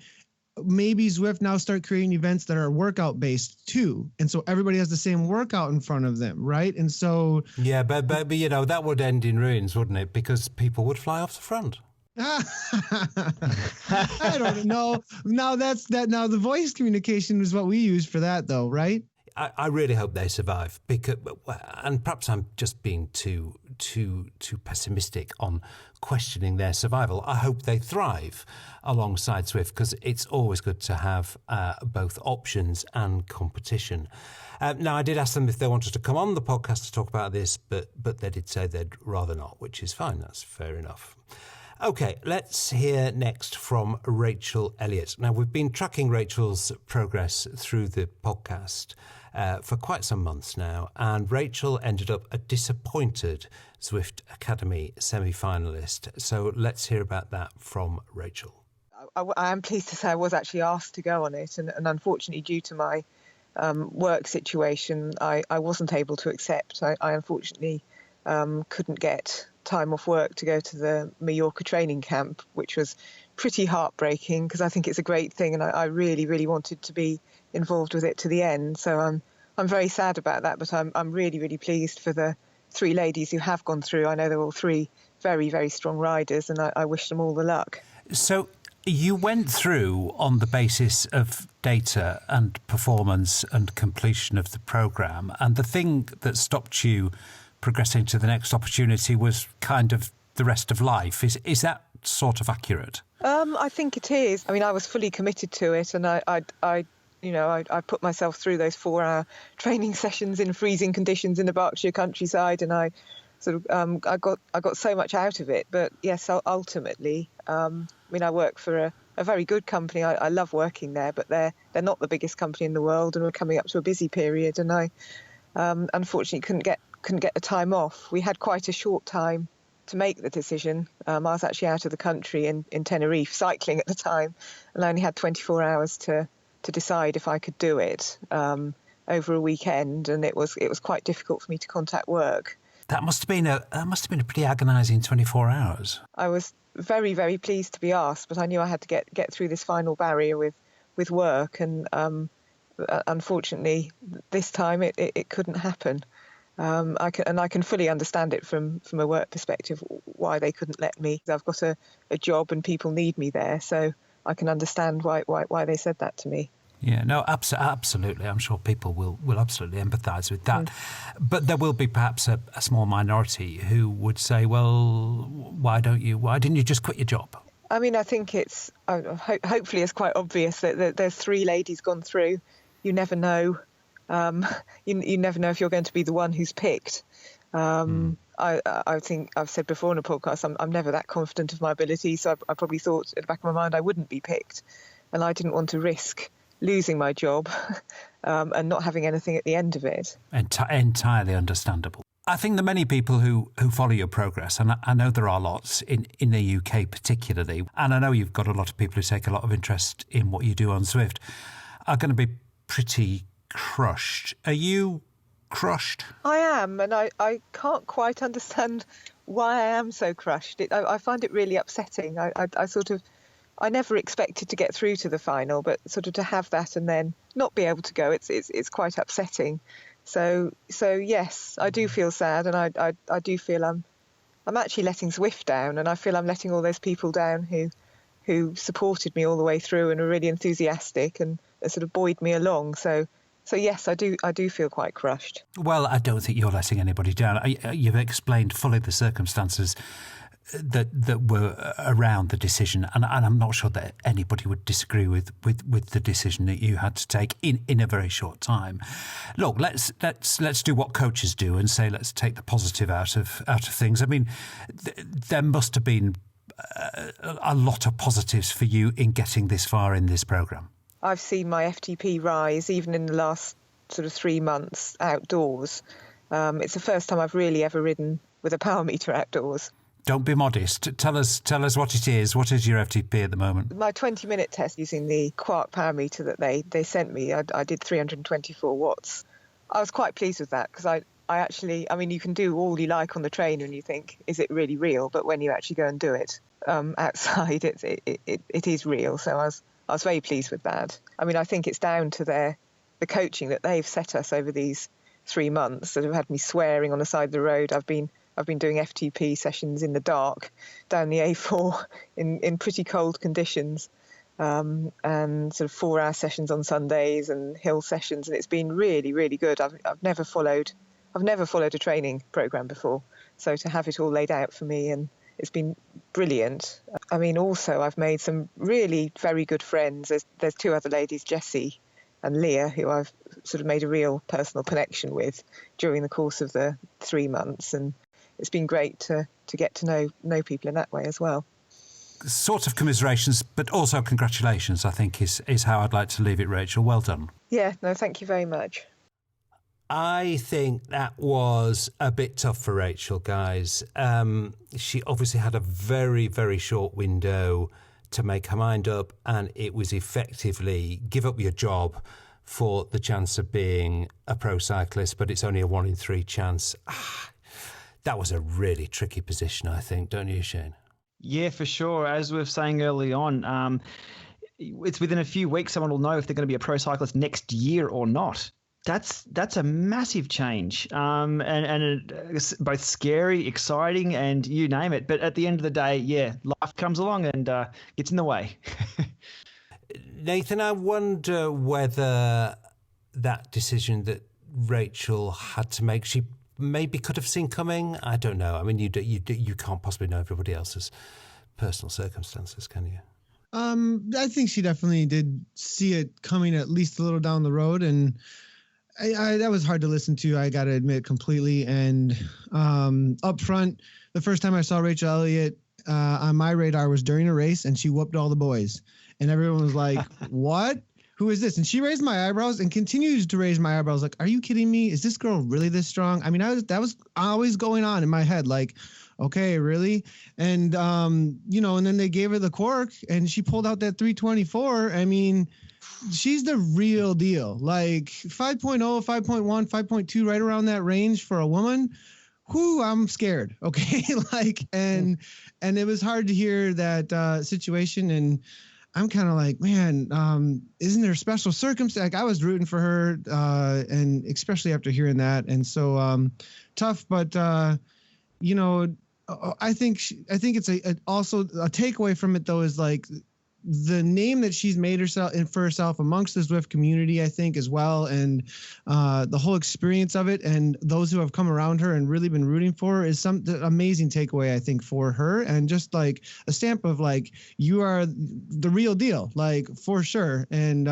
Maybe Zwift now start creating events that are workout based too. And so everybody has the same workout in front of them, right? And so yeah, but that would end in ruins, wouldn't it? Because people would fly off the front. I don't know. Now now the voice communication is what we use for that, though, right? I really hope they survive, because, and perhaps I'm just being too pessimistic on questioning their survival. I hope they thrive alongside Zwift, because it's always good to have both options and competition. Now, I did ask them if they wanted to come on the podcast to talk about this, but they did say they'd rather not, which is fine. That's fair enough. Okay, let's hear next from Rachel Elliott. Now, we've been tracking Rachel's progress through the podcast for quite some months now, and Rachel ended up a disappointed Zwift Academy semi-finalist. So let's hear about that from Rachel. I am pleased to say I was actually asked to go on it, and unfortunately, due to my work situation, I wasn't able to accept. I unfortunately couldn't get time off work to go to the Mallorca training camp, which was pretty heartbreaking, because I think it's a great thing, and I really, really wanted to be involved with it to the end. So I'm very sad about that, but I'm really, really pleased for the 3 ladies who have gone through. I know they're all 3 very, very strong riders, and I wish them all the luck. So you went through on the basis of data and performance and completion of the programme, and the thing that stopped you progressing to the next opportunity was kind of the rest of life. Is that sort of accurate? I think it is. I mean, I was fully committed to it, and I put myself through those 4-hour training sessions in freezing conditions in the Berkshire countryside, and I sort of I got so much out of it. But yes, ultimately, I work for a very good company. I love working there, but they're not the biggest company in the world, and we're coming up to a busy period, and I unfortunately couldn't get the time off. We had quite a short time to make the decision. I was actually out of the country in Tenerife cycling at the time, and I only had 24 hours to decide if I could do it over a weekend, and it was quite difficult for me to contact work. That must have been a pretty agonising 24 hours. I was very, very pleased to be asked, but I knew I had to get through this final barrier with work, and unfortunately this time it couldn't happen. I can fully understand it from a work perspective why they couldn't let me. I've got a job and people need me there, so I can understand why they said that to me. Yeah, no, absolutely. I'm sure people will absolutely empathise with that. But there will be perhaps a small minority who would say, well, why didn't you just quit your job? I mean, I think it's hopefully it's quite obvious that there's 3 ladies gone through. You never know. You never know if you're going to be the one who's picked. I think I've said before in a podcast, I'm never that confident of my ability, so I probably thought at the back of my mind I wouldn't be picked, and I didn't want to risk losing my job and not having anything at the end of it. Entirely understandable. I think the many people who follow your progress, and I know there are lots in the UK particularly, and I know you've got a lot of people who take a lot of interest in what you do on Zwift, are going to be pretty crushed. Are you crushed? I am, and I can't quite understand why I am so crushed. I find it really upsetting. I never expected to get through to the final, but sort of to have that and then not be able to go, it's quite upsetting. So yes, I do feel sad, and I do feel I'm actually letting Zwift down, and I feel I'm letting all those people down who supported me all the way through and were really enthusiastic and sort of buoyed me along. So yes, I do feel quite crushed. Well, I don't think you're letting anybody down. You've explained fully the circumstances that were around the decision, and I'm not sure that anybody would disagree with the decision that you had to take in a very short time. Look, let's do what coaches do and say let's take the positive out of things. I mean, there must have been a lot of positives for you in getting this far in this programme. I've seen my FTP rise even in the last sort of 3 months outdoors. It's the first time I've really ever ridden with a power meter outdoors. Don't be modest. Tell us what it is. What is your FTP at the moment? My 20-minute test using the Quark power meter that they sent me, I did 324 watts. I was quite pleased with that because I actually, I mean, you can do all you like on the train and you think, is it really real? But when you actually go and do it outside, it is real. So I was very pleased with that. I mean, I think it's down to the coaching that they've set us over these 3 months that have had me swearing on the side of the road. I've been I've been doing FTP sessions in the dark down the A4 in pretty cold conditions, and sort of 4-hour sessions on Sundays and hill sessions, and it's been really, really good. I've never followed a training program before, so to have it all laid out for me, and it's been brilliant. I mean, also I've made some really very good friends. There's 2 other ladies, Jessie and Leah, who I've sort of made a real personal connection with during the course of the 3 months, and it's been great to get to know people in that way as well. Sort of commiserations, but also congratulations, I think, is how I'd like to leave it, Rachel. Well done. Yeah, no, thank you very much. I think that was a bit tough for Rachel, guys. She obviously had a very, very short window to make her mind up, and it was effectively give up your job for the chance of being a pro cyclist, but it's only a 1 in 3 chance. That was a really tricky position, I think, don't you, Shane? Yeah, for sure. As we were saying early on, it's within a few weeks someone will know if they're going to be a pro cyclist next year or not. That's a massive change, and it's both scary, exciting, and you name it. But at the end of the day, yeah, life comes along and gets in the way. Nathan, I wonder whether that decision that Rachel had to make, she maybe could have seen coming. I don't know. I mean, you can't possibly know everybody else's personal circumstances, can you? I think she definitely did see it coming at least a little down the road, and I that was hard to listen to, I got to admit, completely. And up front, the first time I saw Rachel Elliott on my radar was during a race, and she whooped all the boys. And everyone was like, what? Who is this? And she raised my eyebrows and continues to raise my eyebrows. Like, are you kidding me? Is this girl really this strong? I mean, that was always going on in my head. Like, okay, really? And, and then they gave her the cork and she pulled out that 324. I mean, she's the real deal. Like 5.0, 5.1, 5.2, right around that range for a woman. Whoo, I'm scared. Okay. and it was hard to hear that situation. And I'm kind of like, man, isn't there special circumstance? Like, I was rooting for her, and especially after hearing that. And so tough, but I think it's also a takeaway from it, though, is like the name that she's made for herself amongst the Zwift community, I think, as well, and the whole experience of it, and those who have come around her and really been rooting for her is some amazing takeaway, I think, for her, and just like a stamp of like, you are the real deal, like, for sure. And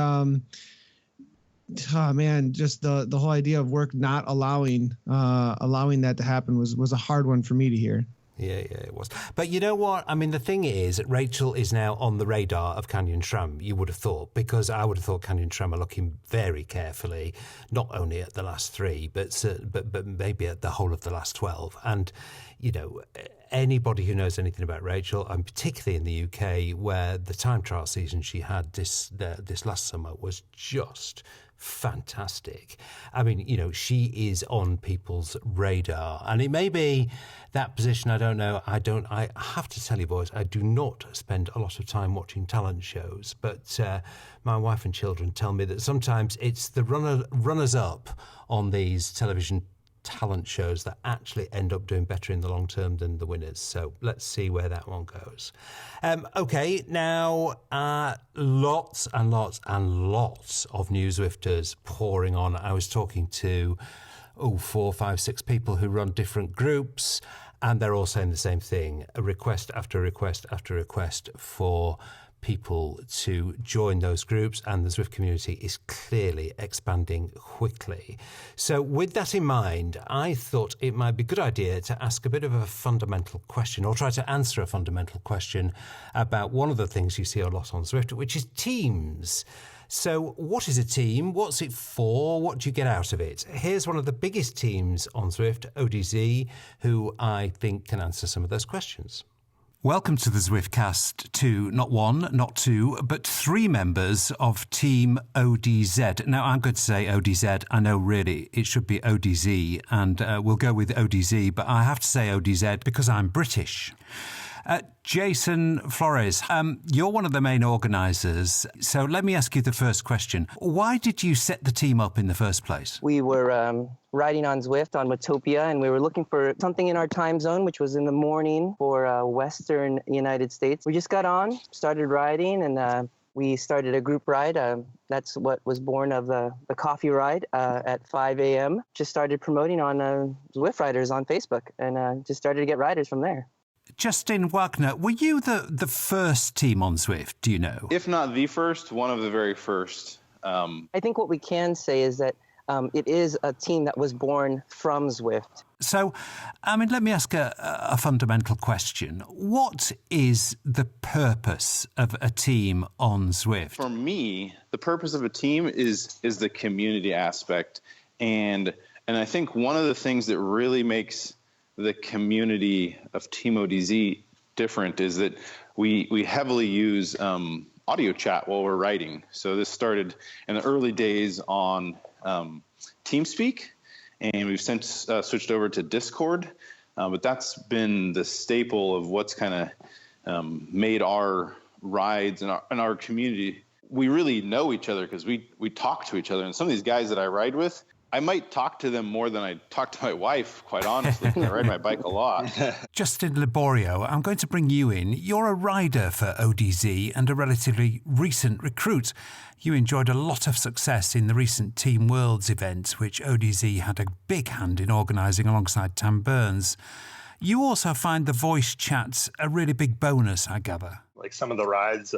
man, just the whole idea of work not allowing that to happen was a hard one for me to hear. Yeah, it was. But you know what? I mean, the thing is, Rachel is now on the radar of Canyon SRAM, you would have thought, because I would have thought Canyon SRAM are looking very carefully, not only at the last 3, but maybe at the whole of the last 12. And, anybody who knows anything about Rachel, and particularly in the UK, where the time trial season she had this last summer was just fantastic. I mean, she is on people's radar, and it may be that position. I don't know. I have to tell you, boys, I do not spend a lot of time watching talent shows, but my wife and children tell me that sometimes it's the runners up on these television talent shows that actually end up doing better in the long term than the winners. So let's see where that one goes. Okay, now lots and lots and lots of new Zwifters pouring on. I was talking to 4, 5, 6 people who run different groups, and they're all saying the same thing: a request after request after request for people to join those groups, and the Zwift community is clearly expanding quickly. So with that in mind, I thought it might be a good idea to ask a bit of a fundamental question, or try to answer a fundamental question about one of the things you see a lot on Zwift, which is teams. So what is a team? What's it for? What do you get out of it? Here's one of the biggest teams on Zwift, ODZ, who I think can answer some of those questions. Welcome to the Zwiftcast to not 1, not 2, but 3 members of Team ODZ. Now, I'm going to say ODZ. I know really it should be ODZ, and we'll go with ODZ, but I have to say ODZ because I'm British. Jason Flores, you're one of the main organisers. So let me ask you the first question. Why did you set the team up in the first place? We were riding on Zwift on Watopia, and we were looking for something in our time zone, which was in the morning for Western United States. We just got on, started riding, and we started a group ride. That's what was born of the coffee ride at 5 a.m. Just started promoting on Zwift riders on Facebook, and just started to get riders from there. Justin Wagner, were you the first team on Zwift, do you know? If not the first, one of the very first. I think what we can say is that it is a team that was born from Zwift. So, let me ask a fundamental question. What is the purpose of a team on Zwift? For me, the purpose of a team is the community aspect. And I think one of the things that really makes the community of Team ODZ different is that we heavily use audio chat while we're writing. So this started in the early days on TeamSpeak, and we've since switched over to Discord. But that's been the staple of what's kind of made our rides and our community. We really know each other because we talk to each other. And some of these guys that I ride with, I might talk to them more than I talk to my wife, quite honestly, because I ride my bike a lot. Justin Liborio, I'm going to bring you in. You're a rider for ODZ and a relatively recent recruit. You enjoyed a lot of success in the recent Team Worlds event, which ODZ had a big hand in organising alongside Tam Burns. You also find the voice chats a really big bonus, I gather. Like some of the rides,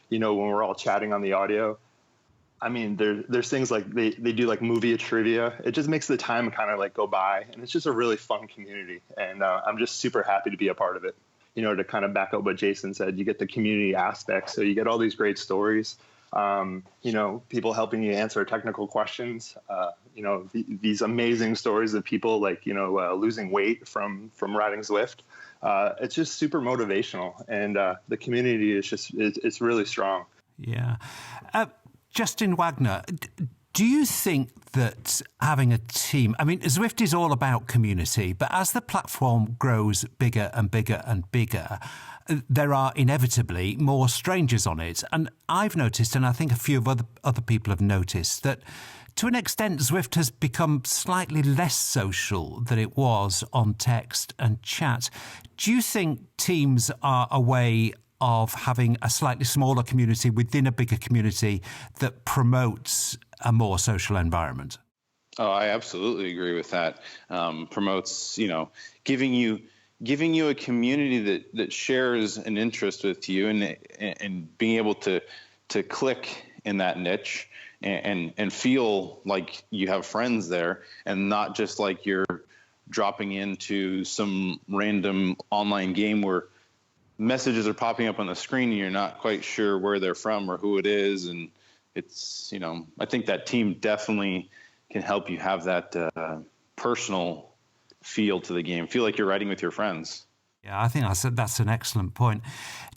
when we're all chatting on the audio, there's things like they do like movie trivia. It just makes the time kind of like go by, and it's just a really fun community. And I'm just super happy to be a part of it. To kind of back up what Jason said, you get the community aspect. So you get all these great stories, people helping you answer technical questions, these amazing stories of people losing weight from riding Zwift. It's just super motivational, and the community is it's really strong. Yeah. Justin Wagner, do you think that having a team, Zwift is all about community, but as the platform grows bigger and bigger and bigger, there are inevitably more strangers on it. And I've noticed, and I think a few of other people have noticed, that to an extent, Zwift has become slightly less social than it was on text and chat. Do you think teams are a way of having a slightly smaller community within a bigger community that promotes a more social environment? Oh, I absolutely agree with that. Promotes, giving you a community that shares an interest with you, and being able to click in that niche and feel like you have friends there, and not just like you're dropping into some random online game where messages are popping up on the screen and you're not quite sure where they're from or who it is. And it's, I think that team definitely can help you have that personal feel to the game. Feel like you're riding with your friends. Yeah, I think that's an excellent point.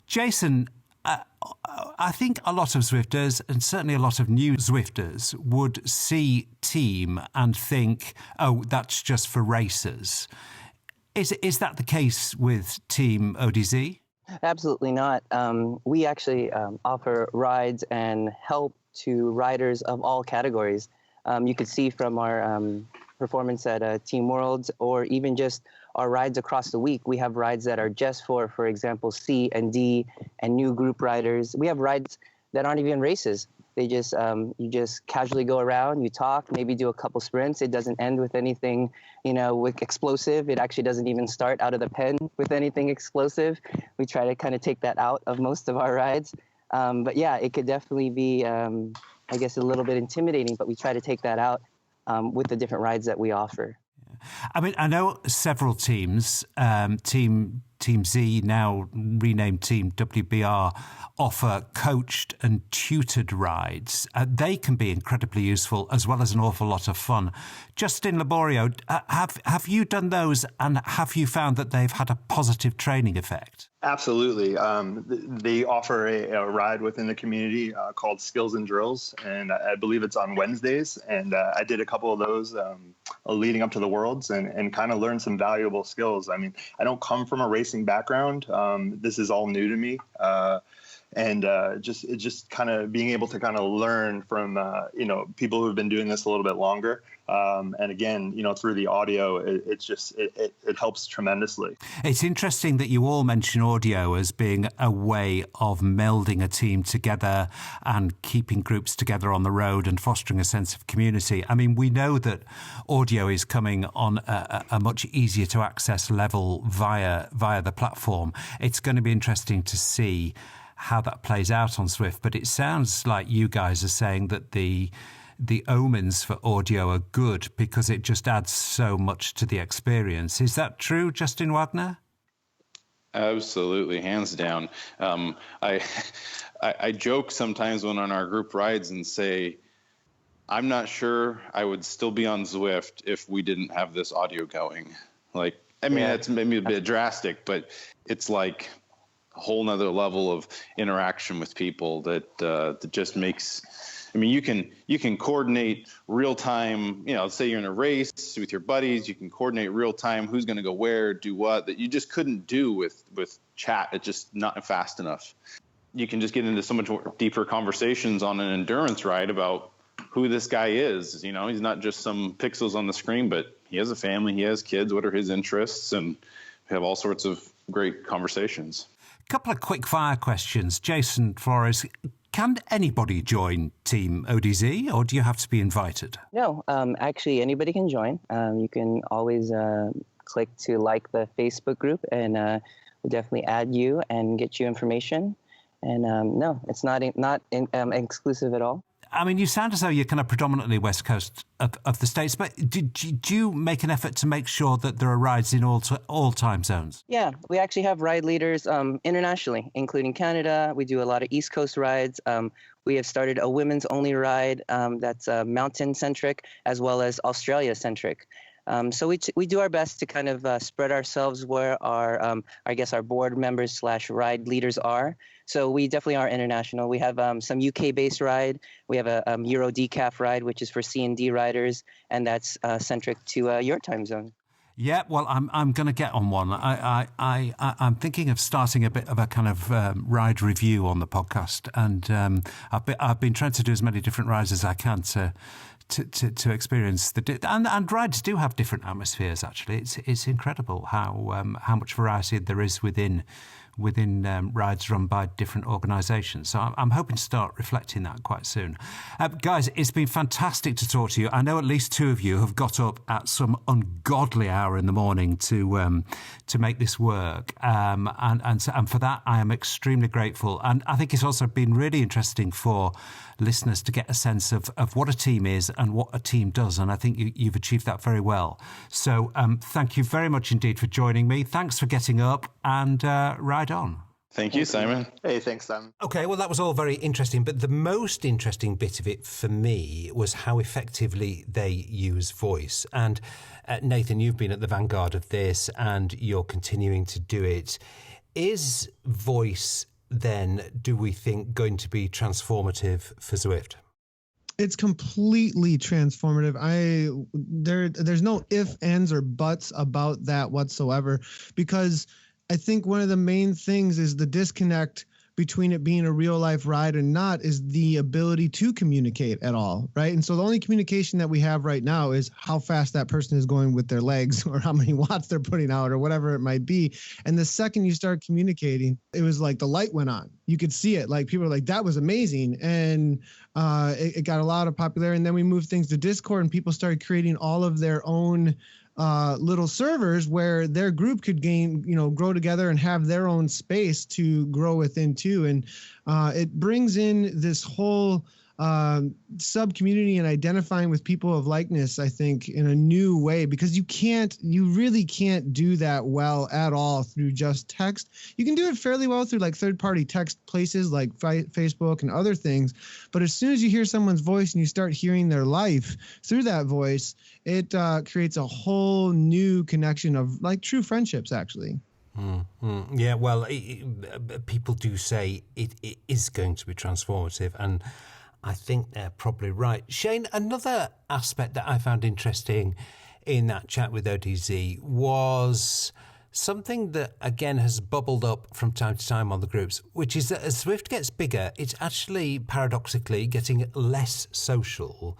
Jason, I think a lot of Zwifters, and certainly a lot of new Zwifters, would see team and think, oh, that's just for racers. Is that the case with Team ODZ? Absolutely not. We actually offer rides and help to riders of all categories. You could see from our performance at Team Worlds, or even just our rides across the week. We have rides that are just for example, C and D and new group riders. We have rides that aren't even races. They just you just casually go around, you talk, maybe do a couple sprints. It doesn't end with anything, with explosive. It actually doesn't even start out of the pen with anything explosive. We try to kind of take that out of most of our rides. But yeah, it could definitely be, I guess, a little bit intimidating, but we try to take that out with the different rides that we offer. I know several teams, Team Z, now renamed Team WBR, offer coached and tutored rides. They can be incredibly useful as well as an awful lot of fun. Justin Liborio, have you done those, and have you found that they've had a positive training effect? Absolutely. They offer a ride within the community called Skills and Drills, and I believe it's on Wednesdays. And I did a couple of those leading up to the Worlds and kind of learned some valuable skills. I don't come from a race racing background. This is all new to me. And just kind of being able to kind of learn from, people who have been doing this a little bit longer. And again, through the audio, it helps tremendously. It's interesting that you all mention audio as being a way of melding a team together and keeping groups together on the road and fostering a sense of community. I mean, we know that audio is coming on a much easier to access level via the platform. It's going to be interesting to see how that plays out on Zwift, but it sounds like you guys are saying that the omens for audio are good because it just adds so much to the experience. Is that true, Justin Wagner? Absolutely, hands down. I joke sometimes when on our group rides and say, I'm not sure I would still be on Zwift if we didn't have this audio going. That's maybe a bit drastic, but it's like a whole nother level of interaction with people that just makes. I mean, you can coordinate real time. Say you're in a race with your buddies, you can coordinate real time who's going to go where, do what, that you just couldn't do with chat. It's just not fast enough. You can just get into so much more deeper conversations on an endurance ride about who this guy is. He's not just some pixels on the screen, but he has a family, he has kids. What are his interests? And we have all sorts of great conversations. Couple of quick fire questions. Jason Flores, can anybody join Team ODZ or do you have to be invited? No, actually anybody can join. You can always click to like the Facebook group and we'll definitely add you and get you information. And no, it's not exclusive at all. I mean, you sound as though you're kind of predominantly West Coast of the States, but do you make an effort to make sure that there are rides in all time zones? Yeah, we actually have ride leaders internationally, including Canada. We do a lot of East Coast rides. We have started a women's only ride that's mountain-centric as well as Australia-centric. So we do our best to kind of spread ourselves where our board members / ride leaders are. So we definitely are international. We have some UK-based ride. We have a Euro decaf ride, which is for C&D riders, and that's centric to your time zone. Yeah, well, I'm going to get on one. I'm thinking of starting a bit of a kind of ride review on the podcast, and I've been trying to do as many different rides as I can to experience and rides do have different atmospheres. Actually, it's incredible how much variety there is within rides run by different organisations. So I'm hoping to start reflecting that quite soon. Guys, it's been fantastic to talk to you. I know at least two of you have got up at some ungodly hour in the morning to make this work. And for that, I am extremely grateful. And I think it's also been really interesting for listeners to get a sense of what a team is and what a team does. And I think you've achieved that very well. So thank you very much indeed for joining me. Thanks for getting up and ride on. Thank you, Simon. Hey, thanks, Simon. Okay, well, that was all very interesting. But the most interesting bit of it for me was how effectively they use voice. And Nathan, you've been at the vanguard of this and you're continuing to do it. Is voice then, do we think, going to be transformative for Zwift? It's completely transformative. There's no ifs, ands, or buts about that whatsoever, because I think one of the main things is the disconnect between it being a real life ride and not is the ability to communicate at all, right? And so the only communication that we have right now is how fast that person is going with their legs or how many watts they're putting out or whatever it might be. And the second you start communicating, it was like the light went on. You could see it. Like people were like, that was amazing. And it got a lot of popularity. And then we moved things to Discord and people started creating all of their own little servers where their group could grow together and have their own space to grow within too. And it brings in this whole sub community and identifying with people of likeness, I think, in a new way, because you really can't do that well at all through just text. You can do it fairly well through like third-party text places like Facebook and other things. But as soon as you hear someone's voice and you start hearing their life through that voice, it creates a whole new connection of like true friendships, actually. Yeah, well, people do say it is going to be transformative, and I think they're probably right. Shane, another aspect that I found interesting in that chat with ODZ was something that, again, has bubbled up from time to time on the groups, which is that as Zwift gets bigger, it's actually paradoxically getting less social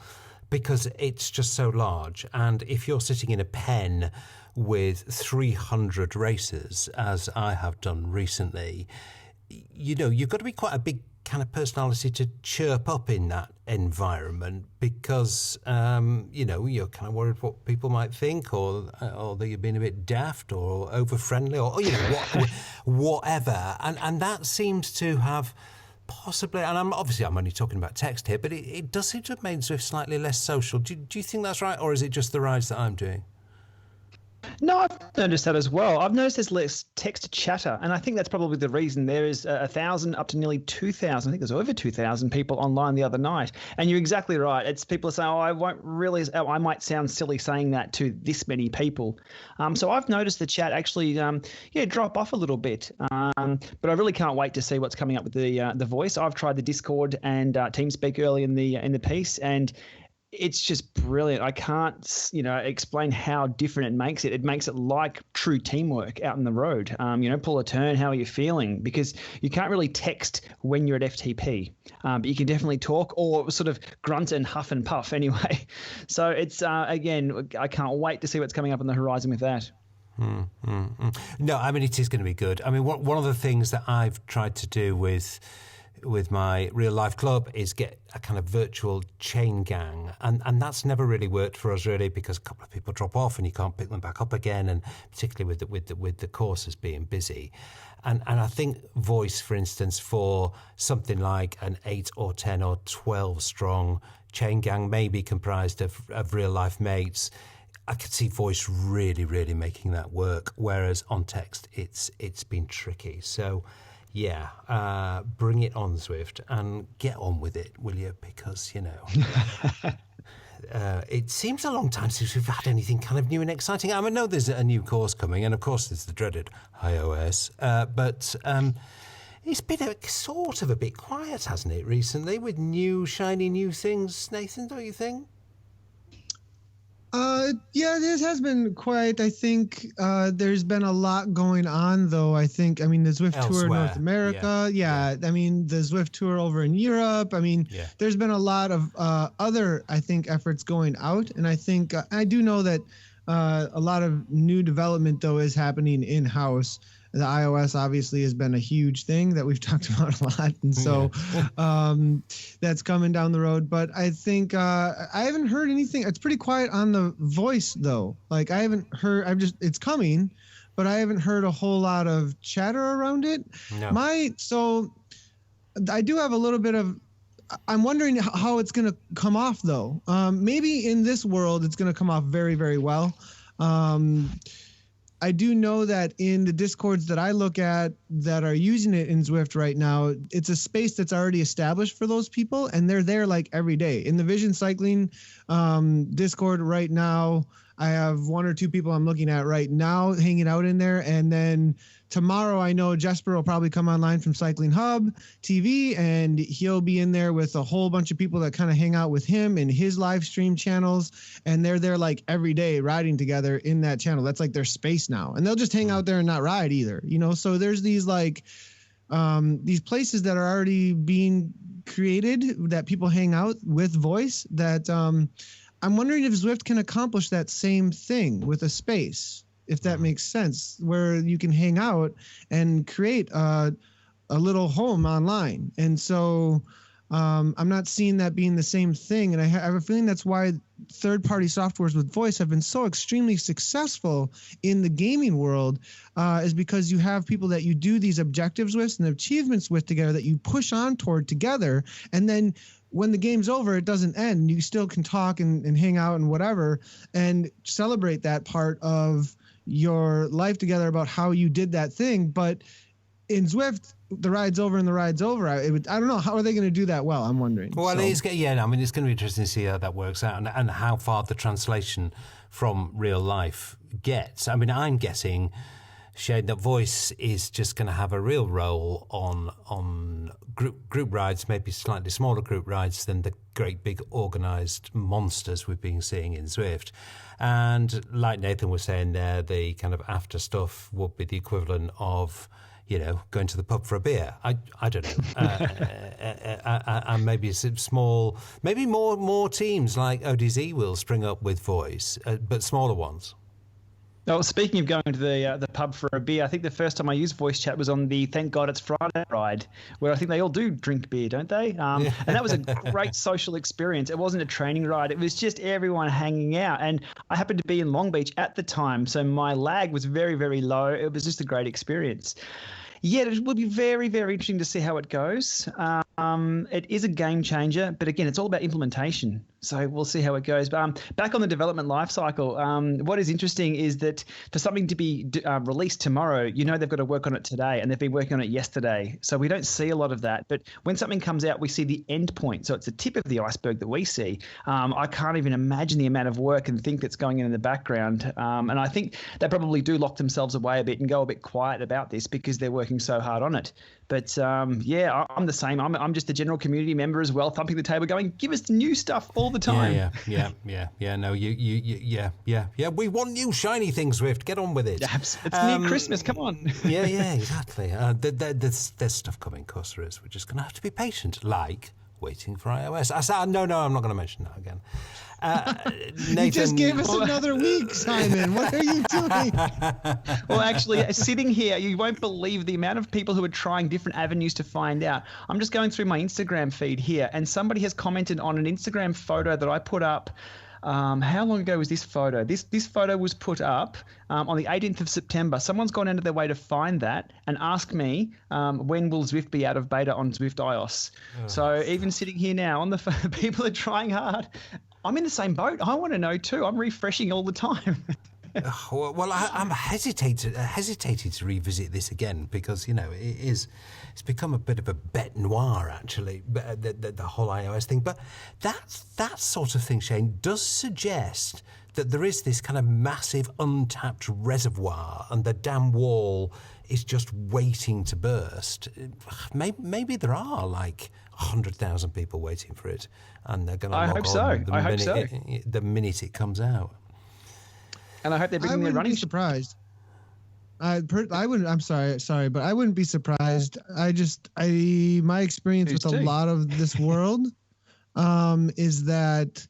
because it's just so large. And if you're sitting in a pen with 300 racers, as I have done recently, you've got to be quite a big kind of personality to chirp up in that environment because, you're kind of worried what people might think or that you're being a bit daft or over-friendly or whatever. And that seems to have possibly, and I'm only talking about text here, but it does seem to have made Zwift slightly less social. Do you think that's right, or is it just the rides that I'm doing? No, I've noticed that as well. I've noticed there's less text chatter, and I think that's probably the reason. There is 1,000 up to nearly 2,000. I think there's over 2,000 people online the other night. And you're exactly right. It's people saying, I might sound silly saying that to this many people. So I've noticed the chat actually, drop off a little bit. But I really can't wait to see what's coming up with the voice. I've tried the Discord and TeamSpeak early in the piece, and it's just brilliant. I can't, explain how different it makes it. It makes it like true teamwork out on the road. Pull a turn, how are you feeling? Because you can't really text when you're at FTP, but you can definitely talk or sort of grunt and huff and puff anyway. So it's, again, I can't wait to see what's coming up on the horizon with that. No, I mean, it is going to be good. I mean, one of the things that I've tried to do with my real life club is get a kind of virtual chain gang, and that's never really worked for us really because a couple of people drop off and you can't pick them back up again, and particularly with the courses being busy, and I think voice, for instance, for something like an 8 or 10 or 12 strong chain gang, maybe comprised of real life mates, I could see voice really, really making that work, whereas on text it's been tricky. So yeah, bring it on, Zwift, and get on with it, will you? Because, it seems a long time since we've had anything kind of new and exciting. I know there's a new course coming, and of course there's the dreaded iOS, but it's been sort of a bit quiet, hasn't it, recently, with shiny new things, Nathan, don't you think? Yeah, this has been quiet. I think there's been a lot going on, though. I the Zwift Tour in North America. Yeah. I mean, the Zwift Tour over in Europe. I mean, there's been a lot of other, I think, efforts going out. And I think I do know that a lot of new development, though, is happening in-house. The iOS obviously has been a huge thing that we've talked about a lot. And so that's coming down the road. But I think I haven't heard anything. It's pretty quiet on the voice, though. Like I haven't heard, it's coming, but I haven't heard a whole lot of chatter around it. No. So I do have a little bit of, I'm wondering how it's going to come off, though. Maybe in this world, it's going to come off very, very well. I do know that in the Discords that I look at that are using it in Zwift right now, it's a space that's already established for those people, and they're there like every day. In the Vision Cycling Discord right now, I have 1 or 2 people I'm looking at right now hanging out in there, and then tomorrow I know Jesper will probably come online from Cycling Hub TV, and he'll be in there with a whole bunch of people that kind of hang out with him in his live stream channels, and they're there like every day riding together in that channel. That's like their space now, and they'll just hang out there and not ride either, so there's these like these places that are already being created that people hang out with voice that I'm wondering if Zwift can accomplish that same thing with a space, if that makes sense, where you can hang out and create a little home online. And so I'm not seeing that being the same thing. And I have a feeling that's why third-party softwares with voice have been so extremely successful in the gaming world, is because you have people that you do these objectives with and achievements with together that you push on toward together. And then when the game's over, it doesn't end. You still can talk and hang out and whatever and celebrate that part of your life together about how you did that thing. But in Zwift, the ride's over and the ride's over. I don't know. How are they going to do that well? I'm wondering. Well, it's going to be interesting to see how that works out and how far the translation from real life gets. I mean, I'm guessing Shane, that voice is just going to have a real role on group rides, maybe slightly smaller group rides than the great big organised monsters we've been seeing in Zwift. And like Nathan was saying there, the kind of after stuff would be the equivalent of, going to the pub for a beer. I don't know. And maybe small, maybe more teams like ODZ will spring up with voice, but smaller ones. Oh, speaking of going to the pub for a beer, I think the first time I used voice chat was on the Thank God It's Friday ride, where I think they all do drink beer, don't they? And that was a great social experience. It wasn't a training ride. It was just everyone hanging out. And I happened to be in Long Beach at the time, so my lag was very, very low. It was just a great experience. Yeah, it will be very, very interesting to see how it goes. It is a game changer, but again, it's all about implementation. So we'll see how it goes. But back on the development life cycle, what is interesting is that for something to be released tomorrow, they've got to work on it today, and they've been working on it yesterday. So we don't see a lot of that. But when something comes out, we see the end point. So it's the tip of the iceberg that we see. I can't even imagine the amount of work and think that's going in the background. And I think they probably do lock themselves away a bit and go a bit quiet about this because they're working so hard on it. But yeah, I'm the same. I'm just a general community member as well, thumping the table, going, "Give us new stuff all the time." Yeah. No, yeah. We want new shiny things, Zwift. Get on with it. It's near Christmas. Come on. Yeah, exactly. There's stuff coming, of course there is. We're just going to have to be patient, like waiting for iOS. I said, no, I'm not going to mention that again. Nathan, you just gave us another week, Simon. What are you doing? Well, actually, sitting here, you won't believe the amount of people who are trying different avenues to find out. I'm just going through my Instagram feed here, and somebody has commented on an Instagram photo that I put up. How long ago was this photo? This photo was put up on the 18th of September. Someone's gone out of their way to find that and ask me when will Zwift be out of beta on Zwift iOS. So even sitting here now, on the phone, people are trying hard. I'm in the same boat. I want to know too. I'm refreshing all the time. Well, I'm hesitating to revisit this again because it's become a bit of a bête noire actually, the whole iOS thing. But that sort of thing, Shane, does suggest that there is this kind of massive untapped reservoir, and the damn wall is just waiting to burst. Maybe there are like 100,000 people waiting for it, and they're going to log on I hope so. The minute it comes out. And I hope they're bringing their running. I wouldn't be surprised. I wouldn't. I'm sorry, but I wouldn't be surprised. My experience with a lot of this world is that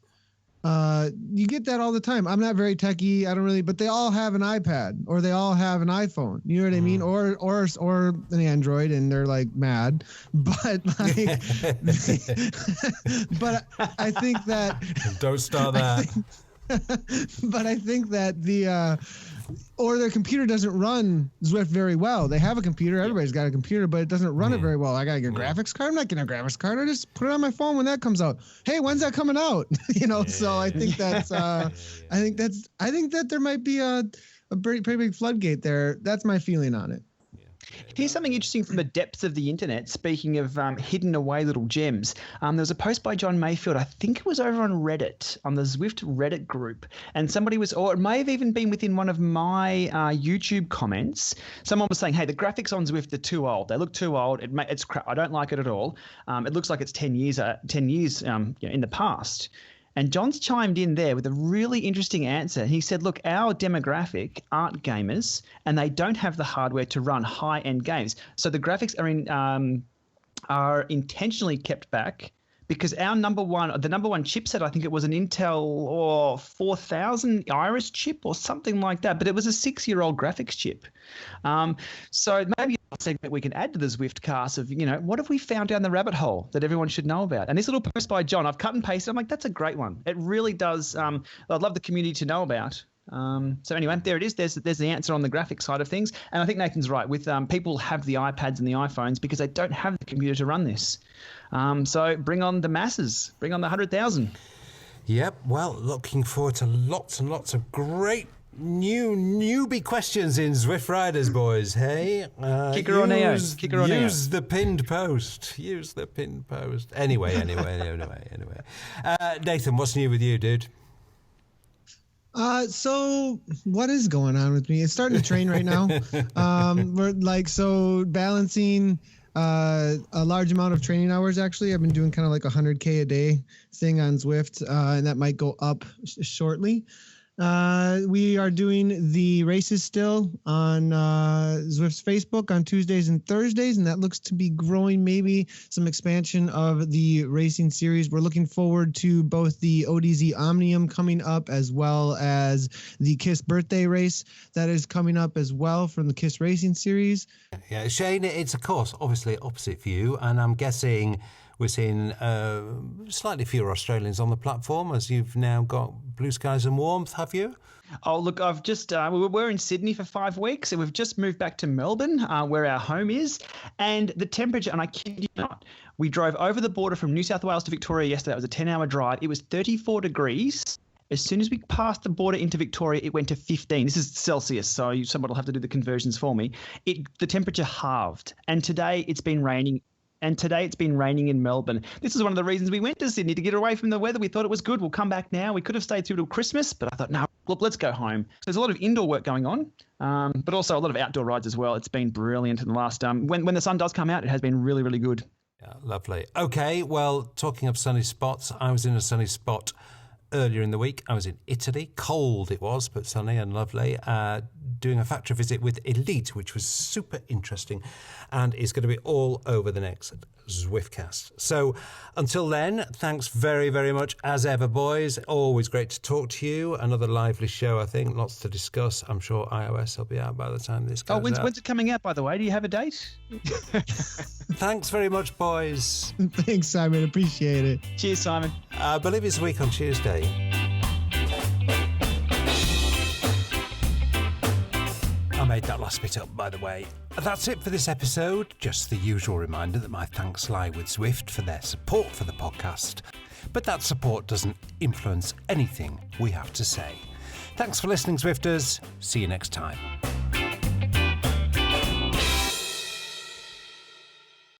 you get that all the time. I'm not very techie. I don't really, but they all have an iPad or they all have an iPhone. You know what I mean? Or an Android, and they're like mad. But like, but I think that don't start that. But I think that or their computer doesn't run Zwift very well. They have a computer. Everybody's got a computer, but it doesn't run it very well. I got to get a graphics card. I'm not getting a graphics card. I just put it on my phone when that comes out. Hey, when's that coming out? So I think that's, I think that there might be a pretty big floodgate there. That's my feeling on it. Here's something interesting from the depths of the internet. Speaking of hidden away little gems, there was a post by John Mayfield. I think it was over on Reddit, on the Zwift Reddit group, and somebody was, or it may have even been within one of my YouTube comments. Someone was saying, "Hey, the graphics on Zwift are too old. They look too old. It's crap. I don't like it at all. It looks like it's 10 years in the past." And John's chimed in there with a really interesting answer. He said, look, our demographic aren't gamers, and they don't have the hardware to run high-end games. So the graphics are intentionally kept back because the number one chipset, I think it was an Intel 4000 Iris chip or something like that, but it was a 6-year-old graphics chip. So maybe a segment we can add to the Zwift cast of, what have we found down the rabbit hole that everyone should know about? And this little post by John, I've cut and pasted. I'm like, that's a great one. It really does. I'd love the community to know about. So anyway, there it is. There's the answer on the graphic side of things. And I think Nathan's right. With people have the iPads and the iPhones because they don't have the computer to run this. So bring on the masses. Bring on the 100,000. Yep. Well, looking forward to lots and lots of great newbie questions in Zwift Riders, boys. Hey, kicker on air. Use the pinned post. Anyway. Nathan, what's new with you, dude? So what is going on with me? It's starting to train right now. We're balancing a large amount of training hours. Actually, I've been doing kind of like 100K a day thing on Zwift, and that might go up shortly. We are doing the races still on Zwift's Facebook on Tuesdays and Thursdays, and that looks to be growing, maybe some expansion of the racing series. We're looking forward to both the ODZ Omnium coming up as well as the KISS birthday race that is coming up as well from the KISS Racing series. Yeah, Shane, it's of course obviously opposite for you, and I'm guessing we're seeing slightly fewer Australians on the platform as you've now got blue skies and warmth, have you? Oh, look, I've just, we're in Sydney for 5 weeks and we've just moved back to Melbourne, where our home is. And the temperature, and I kid you not, we drove over the border from New South Wales to Victoria yesterday. It was a 10-hour drive. It was 34 degrees. As soon as we passed the border into Victoria, it went to 15. This is Celsius, so somebody will have to do the conversions for me. The temperature halved. And today it's been raining. In Melbourne. This is one of the reasons we went to Sydney, to get away from the weather. We thought it was good. We'll come back now. We could have stayed through till Christmas, but I thought, no, look, let's go home. So there's a lot of indoor work going on, but also a lot of outdoor rides as well. It's been brilliant in the last when the sun does come out, it has been really, really good. Yeah, lovely. Okay, well, talking of sunny spots, I was in a sunny spot earlier in the week. I was in Italy. Cold it was, but sunny and lovely. Doing a factory visit with Elite, which was super interesting and is going to be all over the next Zwiftcast. So until then, thanks very, very much as ever, boys. Always great to talk to you. Another lively show, I think. Lots to discuss. I'm sure iOS will be out by the time this goes out. When's it coming out, by the way? Do you have a date? Thanks very much, boys. Thanks, Simon. Appreciate it. Cheers, Simon. I believe it's a week on Tuesday. I made that last bit up, by the way. That's it for this episode. Just the usual reminder that my thanks lie with Zwift for their support for the podcast. But that support doesn't influence anything we have to say. Thanks for listening, Zwifters. See you next time.